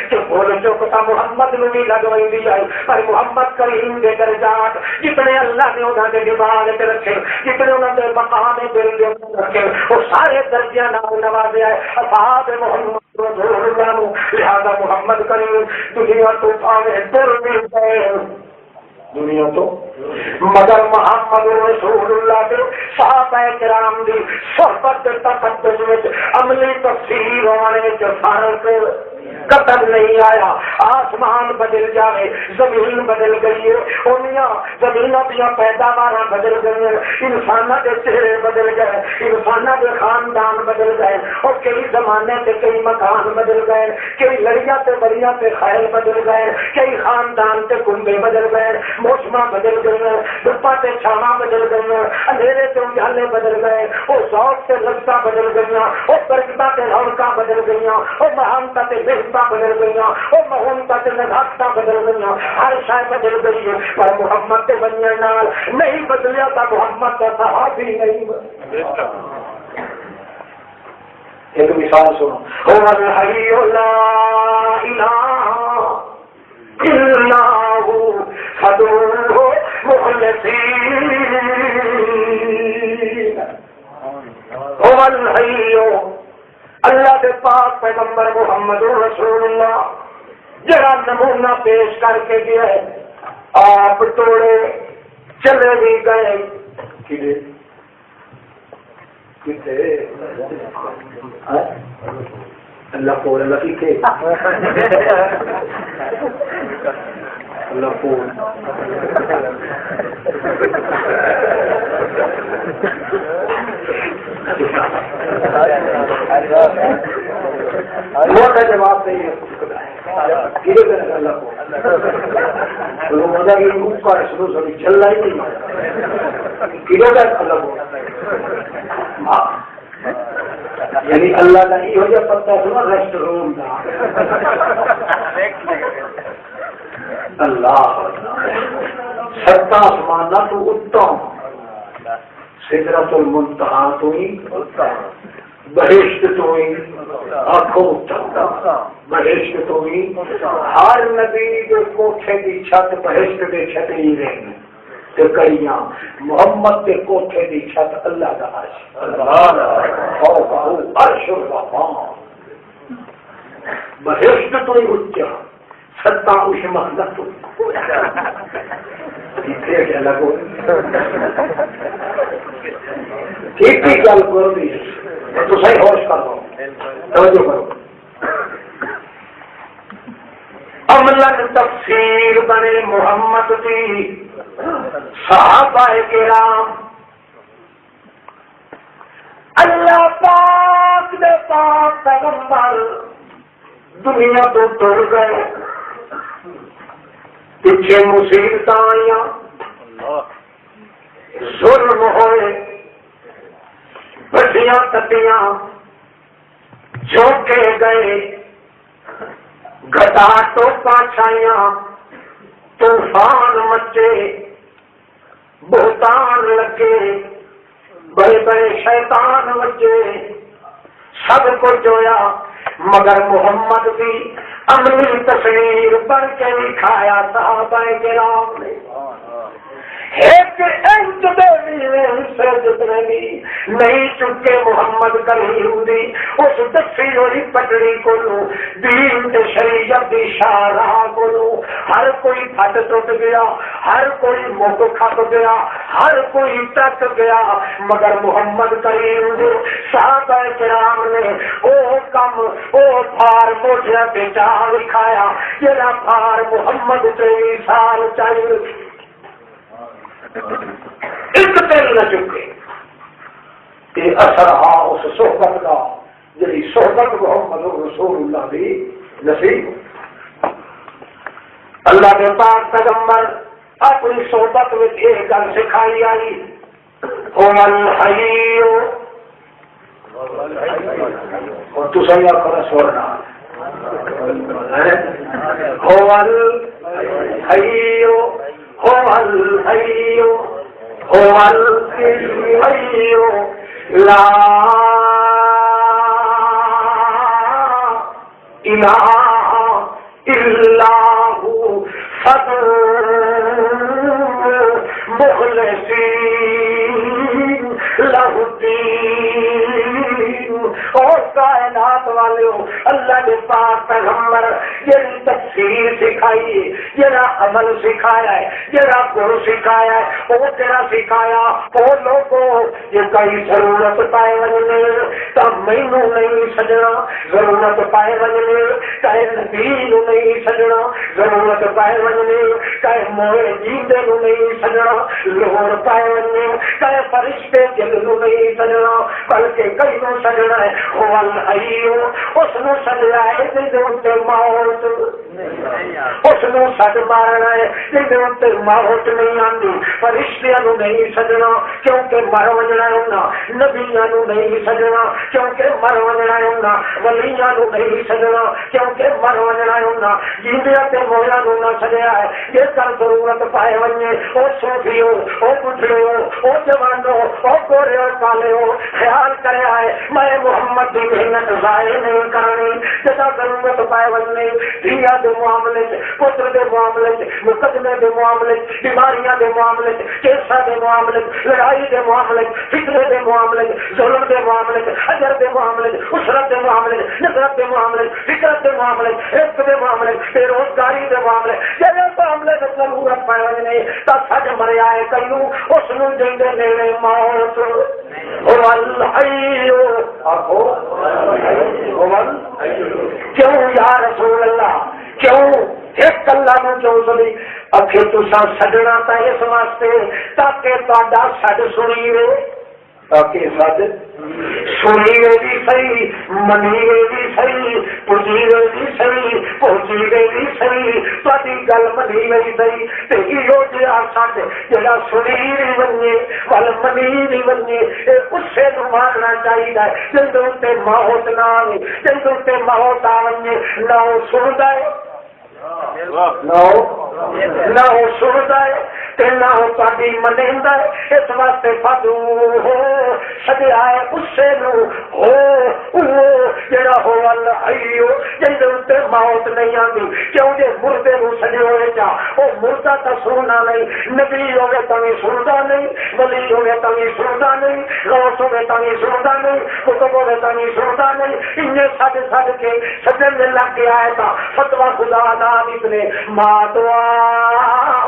کہ بول چکتا محمد نے بھی لگوائی دی جائے. پر محمد کریم کے درجات جتنے اللہ نے انہوں نے دماغ سے رکھے جتنے انہوں نے مقام دل کے رکھے وہ سارے درجہ نام نوازے ہے اصحاب محمد رسول اللہ. لہذا محمد کریم دنیا تو پاوے در مل گئے دنیا تو مگر محمد رسول اللہ کے صحابہ کرام دی صحبت تقدس وچ عملی تفسیر ہونے وچ فرق قدر نہیں آیا. آسمان بدل جائے زمین بدل گئی ہے انیاں زمینوں کی پیداوار بدل گئی ہیں انسانوں کے چہرے بدل گئے انسانوں کے خاندان بدل گئے اور کئی زمانے سے کئی مکان بدل گئے کئی لڑیاں تے بڑیاں تے خیل بدل گئے کئی خاندان تے کنبے بدل گئے موسم بدل گئے دھوپا تے چھاواں بدل گئے اندھیرے تے اجالے بدل گئے وہ ذوق تے لذتاں بدل گئی وہ برکتاں تے رونقاں بدل گئی وہ مہانتاں تے بہتاں بدل گئی وہ مہونتاں تے نزاکتاں بدل گئی ہر شے بدل گئی ہے پر محمد تے بننے نال نہیں بدلیا تا محمد کا صحابی نہیں. ایک مثال سنو هو الحي لا اله الا هو فادعوه مخلصين هو الحي اللہ کے پاک پیغمبر محمد رسول اللہ جڑا نمونہ پیش کر کے گیا ہے آپ توڑے چلے بھی گئے اللہ کو اللہ سیکھے اللہ کو موٹا جواب نہیں ہے اللہ کو مزہ کی روپ کا شروع سے چل رہا ہی نہیں کلو کا اللہ کو یعنی اللہ کا یہ ہو جائے پتہ سنا ریسٹ روم کا اللہ ستا سمانا تو اتم سدرت المنتہا تو ہی بہشت تو ہی آنکھوں بہشت تو ہی ہر نبی کے کوٹھے کی چھت بہشت کے چھت ہی رہی تے کڑیاں محمد کے کوٹھے کی چھت اللہ کا عرش بہشت تو ہی اچا ستا اس محنت ٹھیک ٹھیک گل کرو تو صحیح ہوش کرو توجہ کرو. عملاً تفسیر بنے محمد کی صحابہ کرام اللہ پاک دے پاک پیغمبر دنیا تو ٹر گئے پیچھے مصیبت آئیاں ظلم ہوئے بڑیاں کٹیاں جھونکے گئے گدا ٹوپا چھائیاں طوفان مچے بہتان لگے بڑے بڑے شیطان مچے سب کچھ ہویا مگر محمد کی عملی تصویر بن کے دکھایا صحابہ کرام نے. ایک انچ سے جتنے بھی نہیں چکے محمد کریم دی اس دسی ہوئی پٹڑی کو دین تے شریعت دی شاہراہ کو ہر کوئی پھٹ ٹوٹ گیا ہر کوئی موقع کھپ گیا ہر کوئی ٹک گیا مگر محمد کریم دے صحابہ کرام نے او کم او پھار موجہ پہ جا دکھایا جڑا پھار محمد 23 سال چاہیے ایک دل نہ چکے کہ اثر آ اس صحبت کا جی صحبت محمد رسول اللہ بھی نصیب اللہ کے پاک پیغمبر اپنی صحبت میں ایک گل سکھائی آئی اور تو صحیح آخر سوڑنا لا الہ الا ہو مخلصین لہ الدین اور کائنات والے اللہ کے پاک پیغمبر یہ تفسیر سکھائی یہ عمل سکھایا ہے یہ گرو سکھایا ہے وہ تیرا سکھایا وہ لوگوں یہ کئی ضرورت پائے وجنے تو مینوں نہیں سجنا ضرورت پائے وجنے چاہے نبی نو نہیں سجنا ضرورت پائے وجنے چاہے موئے جیندے نو نہیں سجنا لوڑ پائے وجنے چاہے فرشتے جل نو نہیں سجنا بلکہ کئی نو سجنا ہے اس نو سجنا ہے جی موت اس نو سج مارنا ہے جی موت نہیں آتی فرشتیاں نو نہیں سجنا کیونکہ مر وجنا ہونا نبیاں نو نہیں سجنا کیونکہ مر وجنا ہونا ولیاں نو نہیں سجنا کیونکہ مر وجنا ہونا جیندیاں تے مویاں نو نہ سجیا ہے یہ کر ضرورت پائے وجنے او صوفیو او بڈھڑے او جوانو او گورے او کالے ہو خیال کرے آئے میں محمد کی محنت ضائع نہیں کرنی جدا ضرورت پائے وجنے دنیا دے معاملے پتر دے معاملے مقدمے دے معاملے بیماریاں دے معاملے کیسا دے معاملے لڑائی دے معاملے فتنے دے معاملے ظلم دے معاملے اجر دے معاملے اسرت دے معاملے نفرت دے معاملے فکرت دے معاملے رزق دے معاملے بے روزگاری دے معاملے جہاں معاملے میں ضرورت پائے وجنے تا سج مریا ہے کئیوں اس نو دیندے نیڑے موت کیوں یا رسول اللہ کیوں ایک اللہ نو کیوں سنی اکھے تساں سجنا تا اس واسطے تاکہ تہاڈا سج سنیے تاکہ سج سنیے بھی صحیح منیے بھی صحیح پجیے بھی صحیح پہنچیے بھی صحیح تہاڈی گل منی بھی صحیح تے ایہو جہا سج جہاں سنی نہیں بنے ول منی نہیں بنے اسے نو ماننا چاہیے جن تے موت نہ آئے جن تے موت آ وجے نہ وہ سندا ہے نہ وہ سندا ہے نہ وہ تاری منیندا ہے اس واسطے فدو ہو سجا ہے اسے نو ہو جڑا ہو الحیو جن تے موت نہیں آندی کیوں جے مردے نو سجے ہوئے چا وہ مردہ تا سننا نہیں نبی ہوگے تاں سندا نہیں ولی ہوگے تاں سندا نہیں غوث ہوگے تاں سندا نہیں کتب ہوگے تاں سندا نہیں انہیں سج کے سجن میں لگ گیا ہے تا فتوی خدا نام اتنے ماتوا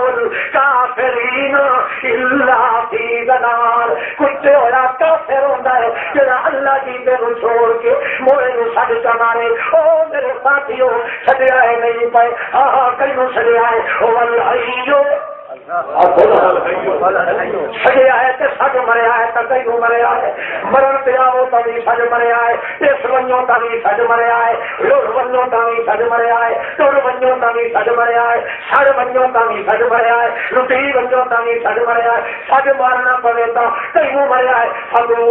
الکافرین الا فی ضلال کچھ ہوا کافر ہوندا ہے جڑا اللہ جی دے نو چھوڑ کے موئے نو سج کا مارے او میرے ساتھیو سجیا ہے نہیں پائے ہاں کئی نو سجیا ہے او الحیو سجیا ہے تے سج مریا ہے تے کئی نو مریا ہے مرن پہ آو تا بھی سج مریا ہے اس ونجوں تا بھی سج مریا ہے لوڑ ونجوں تا بھی سج مریا ہے توڑ ونجوں تا بھی سج مریا ہے سڑ ونجوں تا بھی سج مریا ہے لٹی ونجوں تا بھی سج مریا ہے سج مارنا پوے تا کئی نو مریا ہے فدو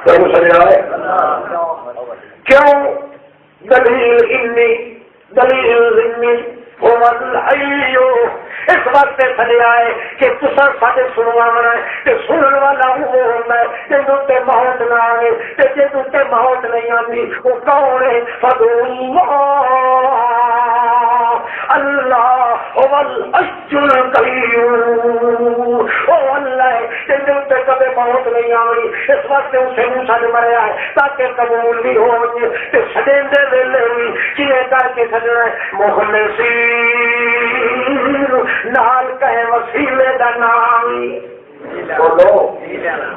کیوں سجیا ہے کیوں دلیل انی اس وقت سجیا ہے کہ تسا سارے سنوانا ہے کہ سنن والا وہ ہونا ہے جدوں تے موت نہ آئے تے جدوں تے موت نہیں آتی وہ کون ہے فدو اللہ هو الحج القیوم او اللہ جدوں تے کبھی موت نہیں آئی اس وقت اسے منہ سج مریا ہے تاکہ قبول بھی ہو تے سجن دے ویلے بھی کیے کر کے سجنا ہے مخلصین نال کہے وسیلے دا نام بولو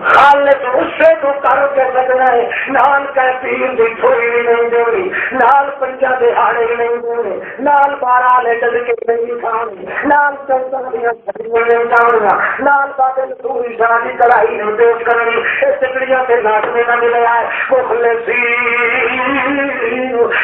خالق اسے تو کر کے سکنا ہے نال کا پیر دی تھوڑی بھی نہیں دینی نال پنجا دے ہاڑے نہیں دینے نال بارہ لے ڈل کے نہیں کھانی نال چلتا دیا چھڑیاں نہیں جاؤں نال بادل پوری شادی کڑائی نہیں پیش کرنی اس ٹکڑیاں سے ناچنے نہ ملے آئے مخلصین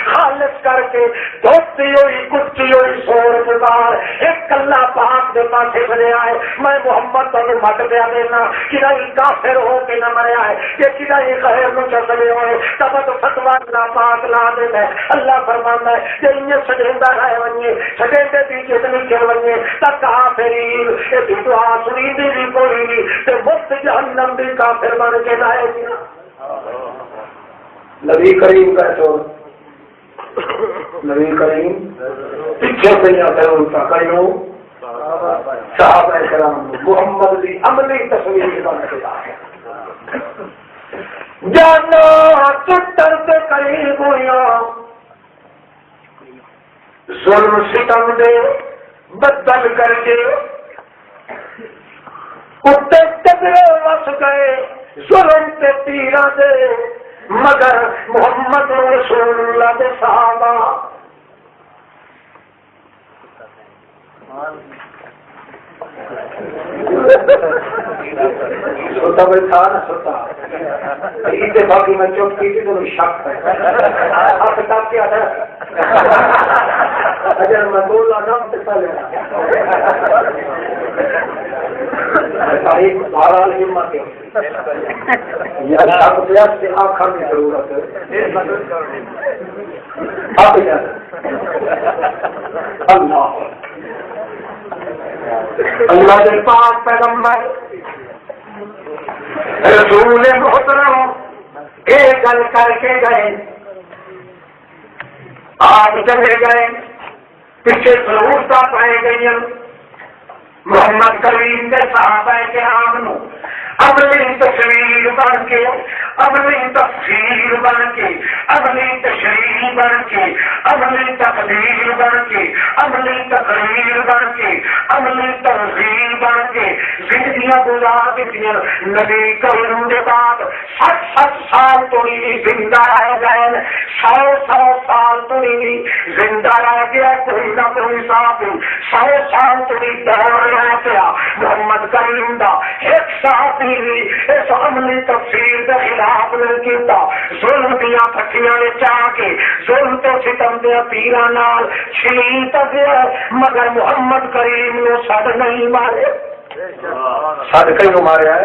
خالص کر کے دھوتی ہوئی کچی ہوئی سور بار ایک اللہ پاک دے پاسے بنے آئے میں محمد تمہیں مٹ دیا دینا کہ نہیں کافر ہو کے نہ مرے آئے کہ نہیں خیر نو چلے ہوئے تب تو فتوا نہ پاک لا دے میں اللہ فرمانا ہے کہ انہیں سجندہ رہے ونیے سجندے پیچھے اتنی چل ونیے تک کافرین یہ دعا سنی دی بھی کوئی نہیں کہ مفت جہنم بھی کافر بن کے لائے گیا نبی کریم کا چور نبی کریم پیچھے سے یا کرتا کرو صحابہ کرام محمد کی عملی تصویر بن کے آئے جانا چٹر کے قریب ہویا ظلم ستم دے بدل کر کے کتے ٹکرے وس گئے ظلم کے تیرا دے مگر محمد رسول اللہ دے صحابہ سوتا میں تھا نا سوتا اتفاقی میں چپ کی تھی تو شک ہے آپ کتاب کیا تھا اگر میں بولا نام سے پہلے بہرحال ہمت یا شک پیاس سے آنکھوں کی ضرورت ہے آپ اللہ اللہ کے پاک پیغمبر رسول محترم ایک گل کر کے گئے آپ چلے گئے پیچھے ضرورت پائے گئی محمد کریم کے صحابہ کرام نو عملی تصویر بن کے عملی تفسیر بن کے عملی تشریح بن کے عملی تقدیر بن کے عملی تقریر بن کے عملی تنظیم بن کے زندگیاں گزار دیتی نبی کریم کے بعد 60 سال تو نہیں زندہ رہ گئے 100 سال تو نہیں زندہ رہ گیا کوئی نہ کوئی صاحب 100 سال تو نہیں دور رہ گیا محمد کریم دا ایک ساتھ اس عملی تفسیر کے خلاف نہیں کیتا ظلم دیا پٹیاں نے چاہ کے ظلم تو ستم دیا پیرا نال چھیت گیا مگر محمد کریم نے سد نہیں مارے سد کہیں مارے ہے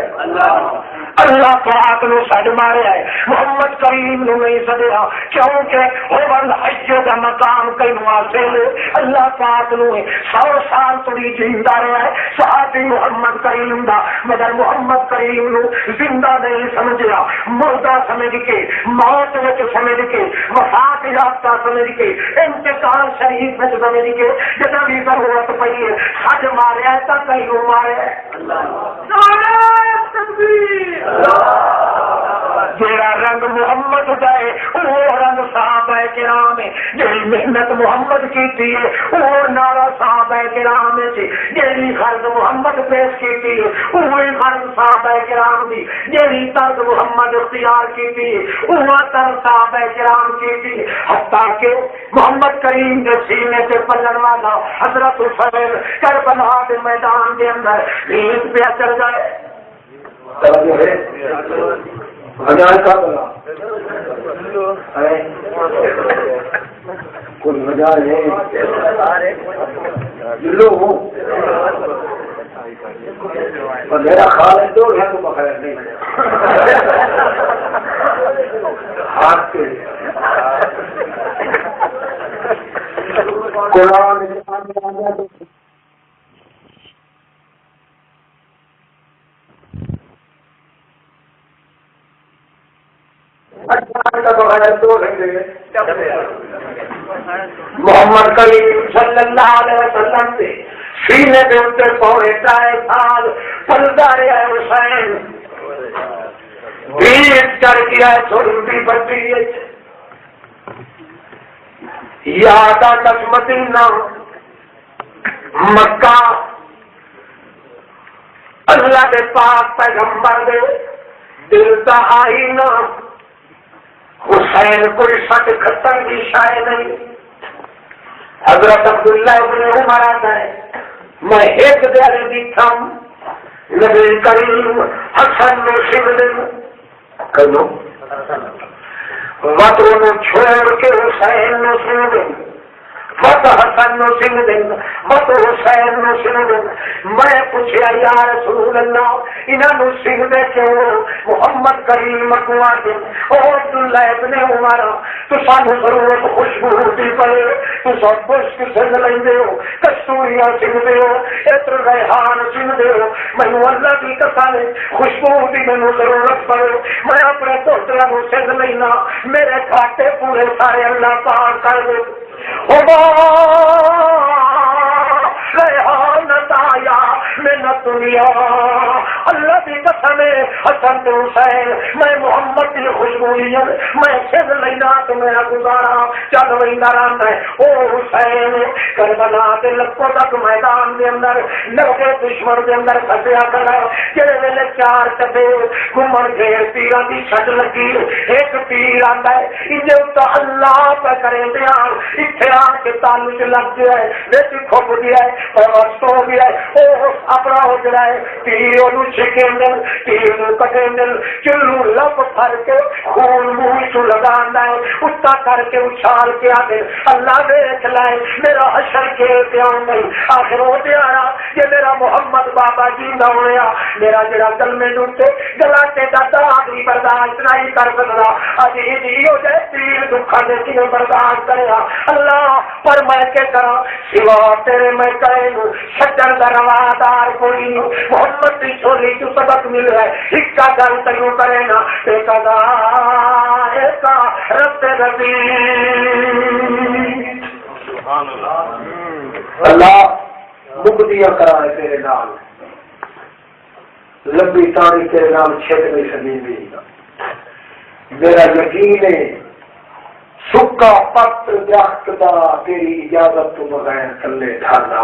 اللہ پاک نو سد مارے ہے محمد کریم نو نہیں سدیا کیونکہ کا مقام کئی حاصل اللہ پاک نو 100 سال تھی زندہ رہا ہے صحابی محمد کریم دا مگر محمد کریم نو زندہ نہیں سمجھا مردہ سمجھ کے موت وچ سمجھ کے وفات یافتہ سمجھ کے انتقال شریف وچ سمجھ کے جب بھی ضرورت پئی ہے سد مارے ہے تو کئی مارے جیڑا رنگ محمد کا ہے وہ رنگ صحابہ کرام ہے جی محنت محمد کی تھی وہ نارا صحابہ کرام سے جی فرض محمد پیش کی تھی وہی فرض صحابہ کرام دی جی طرز محمد اختیار کی تھی وہ طرز صحابہ کرام کی تھی حتیٰ کہ محمد کریم کے سینے سے پلن والا حضرت حسین کربلا کے میدان کے اندر بھیڑ پہ چل گئے ہزار کا بلا کوئی ہزار ہے میرا خیال ہے دو ہے تو بخیر نہیں ہاتھ کے قرآن محمد کریم صلی اللہ علیہ وسلم سے سینے کے اوپر پورے 2.5 سال پلتا رہا ہے حسین بھیڑ چڑھ گیا ہے چھوٹی بچی یاد آتا مدینہ مکہ اللہ اللہ دے پاک پیغمبر دے دل دا آئینہ حسین کوئی سٹ کھٹن کی شائع نہیں. حضرت عبداللہ ابن عمر آتا ہے میں ایک دیر دیکھا نبی کریم حسن نو سمدن کرو وطو نو چھوڑ کے حسین نو سمدن وط حسن نو سمدن وط حسین نو سمدن. میں پوچھا یا رسول اللہ انہاں نو سمدے کیوں محمد کریم اگوا دے او عبداللہ ابن عمر تو سانو ضرورت خوشبو دی پڑے تو سب خوش سن لیندے ہو کستوریاں سمدے ہو اتر ریحان سمدے ہو مینوں اللہ کی قسم خوشبو دی مینوں ضرورت پڑے میں اپنے پوترا نو سن لینا میرے کھاتے پورے سارے اللہ پاک کر دے. ریحان تایا من دنیا اللہ کی قسم حسن تو حسین میں محمد کی خوشبوئیت میں سن لینا تو میرا گزارا چل ویندا رہندا ہے. او حسین کربلا کے لکھوں تک میدان دے اندر لوگے دشمن دے اندر پھسیا کھڑا جڑے ویلے چار چبے گھومن گھیر تیراں دی چھٹ لگی ایک تیر آندا ہے انجے تو اللہ پہ کرے دیا اتنے آ کے تعلق لگ گیا ہے ویسی کھپ گیا ہے اور وسط ہو گیا ہے وہ اپنا ہو گیا ہے تیر وہ چھکیں تیر کٹیں چلو لب پھر کے خون منہ چ لگا ہے اٹھا کر کے اچھال کے آگے اللہ دیکھ لائے میرا حشر کے پیاؤں نہیں آخر ہو گیا یہ میرا محمد بابا جی نہ ہوا میرا جڑا گل میں ڈوٹے گلاٹے کا داغ بھی برداشت نہیں کر سکتا اج یہ ہو جائے تیر دکھا دے کیوں برداشت کرے اللہ پر میں کے کرا سوا تیرے میں کرے شجر دا روادار کوئی محمد کی چھولی تو سبق مل ہے ہکا گل تیوں کرے نا ایک رب ربی اللہ مقدیاں کرائے تیرے نام لمبی تاریخ تیرے نام چھت نہیں سنی میرا یقین ہے سکا پت درخت دا تیری اجازت تو بغیر تھلے ڈھانا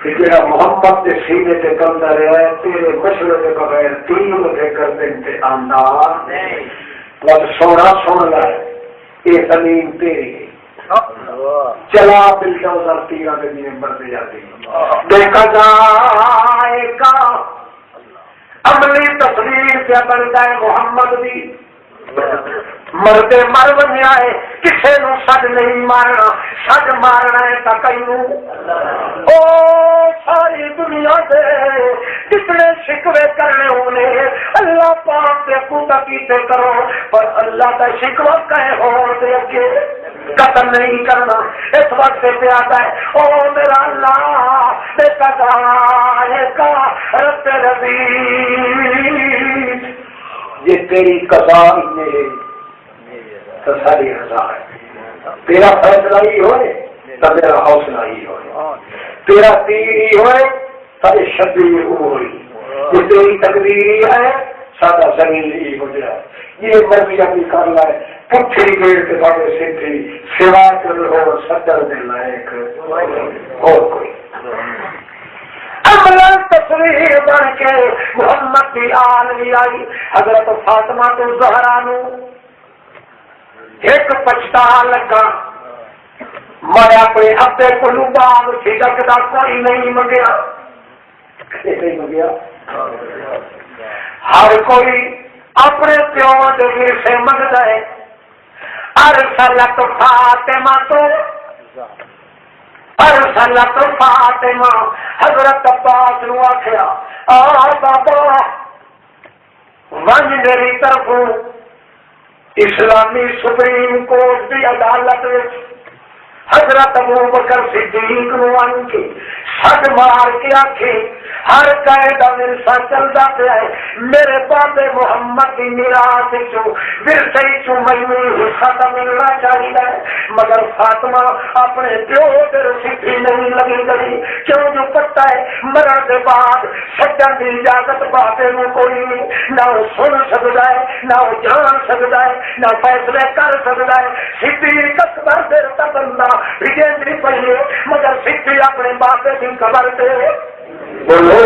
جڑا محمد کے سینے تے کمدا رہا ہے تیرے مشورے کے بغیر تین کے گردن تے آندا بس سونا سن لے یہ زمین تیری چلا بلڈوزر تیرا کے لیے بڑھتے جاتی دیکھا جائے گا عملی تصویر کیا بنتا ہے محمد بھی مرد مر بنیا ہے کسی نو سج نہیں مارنا سج مارنا ہے تو کئی او ساری دنیا دے کتنے شکوے کرنے ہونے اللہ پاک سے خدا کیتے کرو پر اللہ کا شکوہ کہے ہو دے کے قتل نہیں کرنا اس وقت سے پیادا ہے او میرا اللہ دیکھا جائے گا رب ربی یہ تیری قضا میں تو ساری رضا ہے تیرا فیصلہ ہی ہوئے تو میرا حوصلہ ہی ہوئے تیرا تیر ہی ہوئے سارے شبیر ہوئی یہ تیری تقدیر ہی ہے سادہ زمین ہی ہو جائے یہ مرضی اپنی کر لائے پتھری گیڑ کے بڑے سیدھی سوا کر ہو صدر دے لائق اور کوئی عمل تصویر بن کے محمد کی آل بھی آئی حضرت فاطمہ تو زہرا نو ایک پچھتا لگا میں اپنے ابے کو باغ چھڑکتا کوئی نہیں منگیا ہر کوئی اپنے پیو کے ورثے منگتا ہے ارسلت فاطمہ تو ارسلت فاطمہ حضرت عباس نو آخیا آ بابا ونج میری طرف اسلامی سپریم کورٹ کی عدالت حضرت ابوبکر صدیق نو آن کے سج مار کے آخے ہر قید ورثہ چلتا پیا ہے میرے بابے محمد کی میراث ورثے چو مینوں حصہ تو ملنا چاہیے مگر فاطمہ اپنے پیو کے رسیدی نہیں لگی گئی کیوں جو پتا ہے مرن کے بعد سجن کی اجازت بابے میں کوئی نہیں نہ وہ سن سکتا ہے نہ وہ جان سکتا ہے نہ فیصلے کر سکتا ہے صدیق اکبر دیر تک بندہ بھیجیں پہلے مگر صدیق اپنے بابے کی خبر سے بولو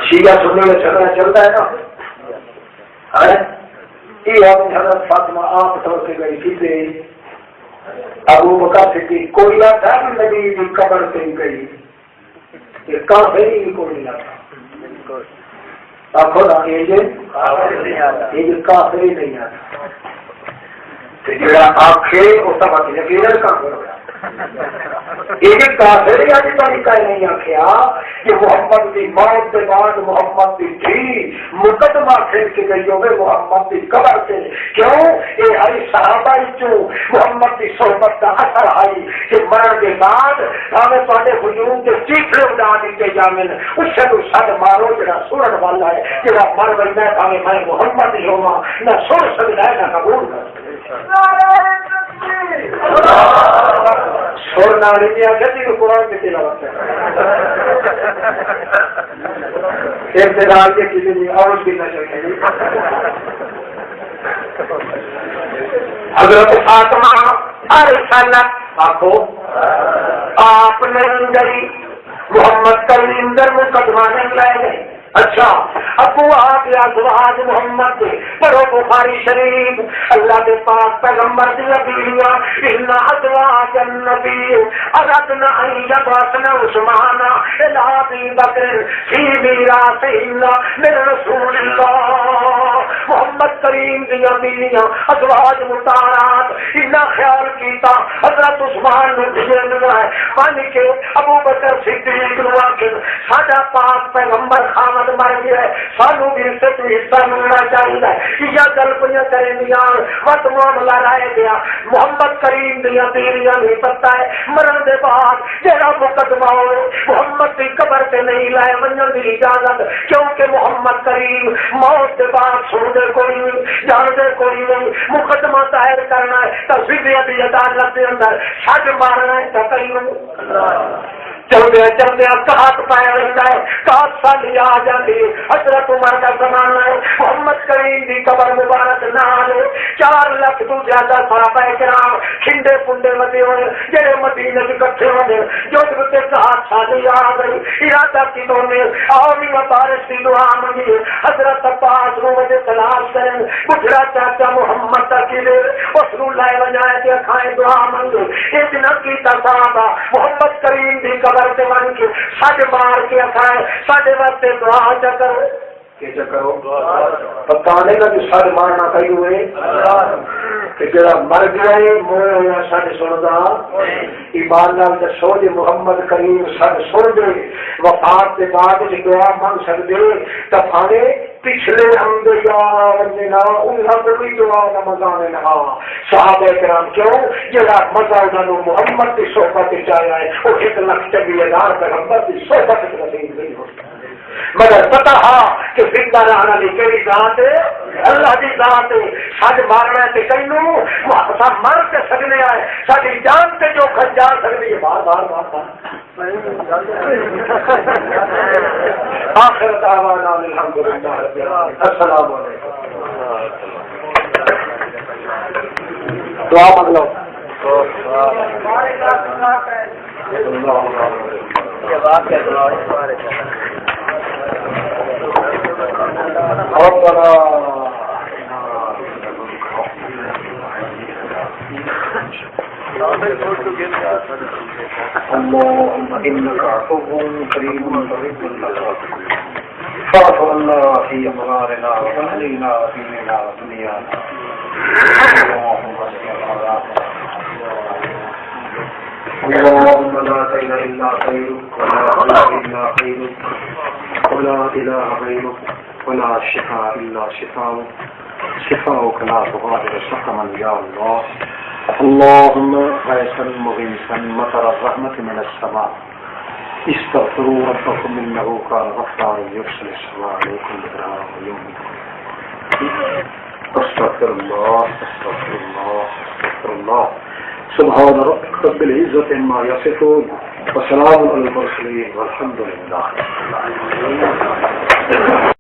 شیعہ سننے میں جھگڑا چلتا ہے نا. یہ حضرت فاطمہ آپ طور سے گئی تھی ابو بکر صدیق کوئی نہ تھا نبی کی قبر سے گئی یہ کافر ہی کوئی نہ تھا آخو نا یہ کافر ہی نہیں آتا جڑا آخے وہ سمجھ یقین کافر ہو یہ کافر اج طریقہ نہیں آخیا کہ محمد کی موت کے بعد محمد کی تھی مقدمہ کھیل کے گئی ہوگی محمد کی قبر سے کیوں یہ آئی صحابہ محمد کی صحبت کا اثر آئی کہ مرن کے بعد ہمیں تے ہجوم کے چیخے اڑا دیتے جامن اس سے تو سد مارو جڑا سنن والا ہے جڑا مر بننا ہے میں محمد ہی ہوا نہ سن سکتا ہے نہ قبول کر سننا نہیں آ جی قرآن کی تلاوت ابتدال کے کسی نے اور بھی نہ چاہیے حضرت فاطمہ رسالت آخو آپ نے گئی محمد کریم در مقدمہ نہیں لائے گئے. اچھا ابو آپ یا سبحان محمد کے پڑھو بخاری شریف اللہ کے پاک پیغمبر کی بیویاں ان ازواج النبی اردنا ان یبعثنا عثمان الى ابی بکر فی میراثہن من رسول اللہ. محمد کریم کی بیویاں ازواج مطہرات ان خیال کیتا حضرت عثمان نے بھیجنا ہے پانی کے ابو بکر صدیق نو آخر ساڈا پاک پیغمبر خامد مر گیا سانو بھی اس سے حصہ ملنا چاہیے یا گل پہ کریں دیا وقت معاملہ رائے گیا محمد کریم دیا بیویاں نہیں پتا ہے مرن دے بعد جہاں مقدمہ ہو محمد کی قبر سے نہیں لائے منن کی اجازت کیونکہ محمد کریم موت کے بعد سن دے کوئی نہیں جان دے کوئی نہیں مقدمہ دائر کرنا ہے تصویر بھی عدالت کے اندر سج مارنا ہے تو کہیں چلدیا چلدیا کہات پایا رہتا ہے کہات سالی آ جاتی ہے حضرت عمر کا زمانہ ہے محمد کریم کی قبر مبارک نہ آئے 4 لاکھ تو زیادہ صحابہ کرام کھنڈے پنڈے متے ہوئے جڑے مدینے سے اکٹھے ہوئے جو تے کہات سالی آ گئی ارادہ کی تو نے آمین بارش کی دعا منگی حضرت عباس کو مجھے تلاش کریں گجرا چاچا محمد تک دے اس نو لائے بجائے کہ کھائے دعا منگے اتنا کیتا صحابہ محمد کریم کی قبر سے من کے سج مار کے کھائے ساڈے واسطے دعا چکر کہ کرو پتا نہیں نا کہ سج مارنا کہیں ہوئے کہ جڑا مر گیا ہے موئے ہوا سج سندا ایمان نال دسو جی محمد کریم سج سن دے وفات کے بعد جی دعا منگ سکتے تو پھاڑے پچھلے انبیاء نے انہاں کو بھی دعا کا مزہ نہ صحابہ کرام کیوں جڑا مزہ انہوں محمد کی صحبت چاہیا ہے وہ 1 لاکھ 40,000 پیغمبر کی صحبت نصیب نہیں ہو مگر پتا کہ زندہ رہنا کی کہڑی ذات ہے اللہ کی ذات ہے سج مارنا ہے کئینوں مر کے سکنے آئے ساری جان سے جو کھج جا سکتی ہے بار بار بار بار آخر دعوانا الحمدللہ رب العالمین السلام علیکم دعا مانگ لو ربنا اللهم إنك عفو كريم تحب العفو فاعف عنا في أمرارنا وأهلنا وديننا ودنيانا اللهم لا إله إلا خيرك ولا إله إلا خيرك ولا إله غيرك ولا شفاء إلا شفاؤك شفاؤك لا تغادر سقما يا الله اللهم غيثا مغيثا مطر الرحمة من السماء استغفروا ربكم إنه كان غفارا يرسل السماء عليكم مدرارا ويومكم استغفر الله استغفر الله استغفر الله سبحان ربك رب العزة عما يصفون وسلام على المرسلين والحمد لله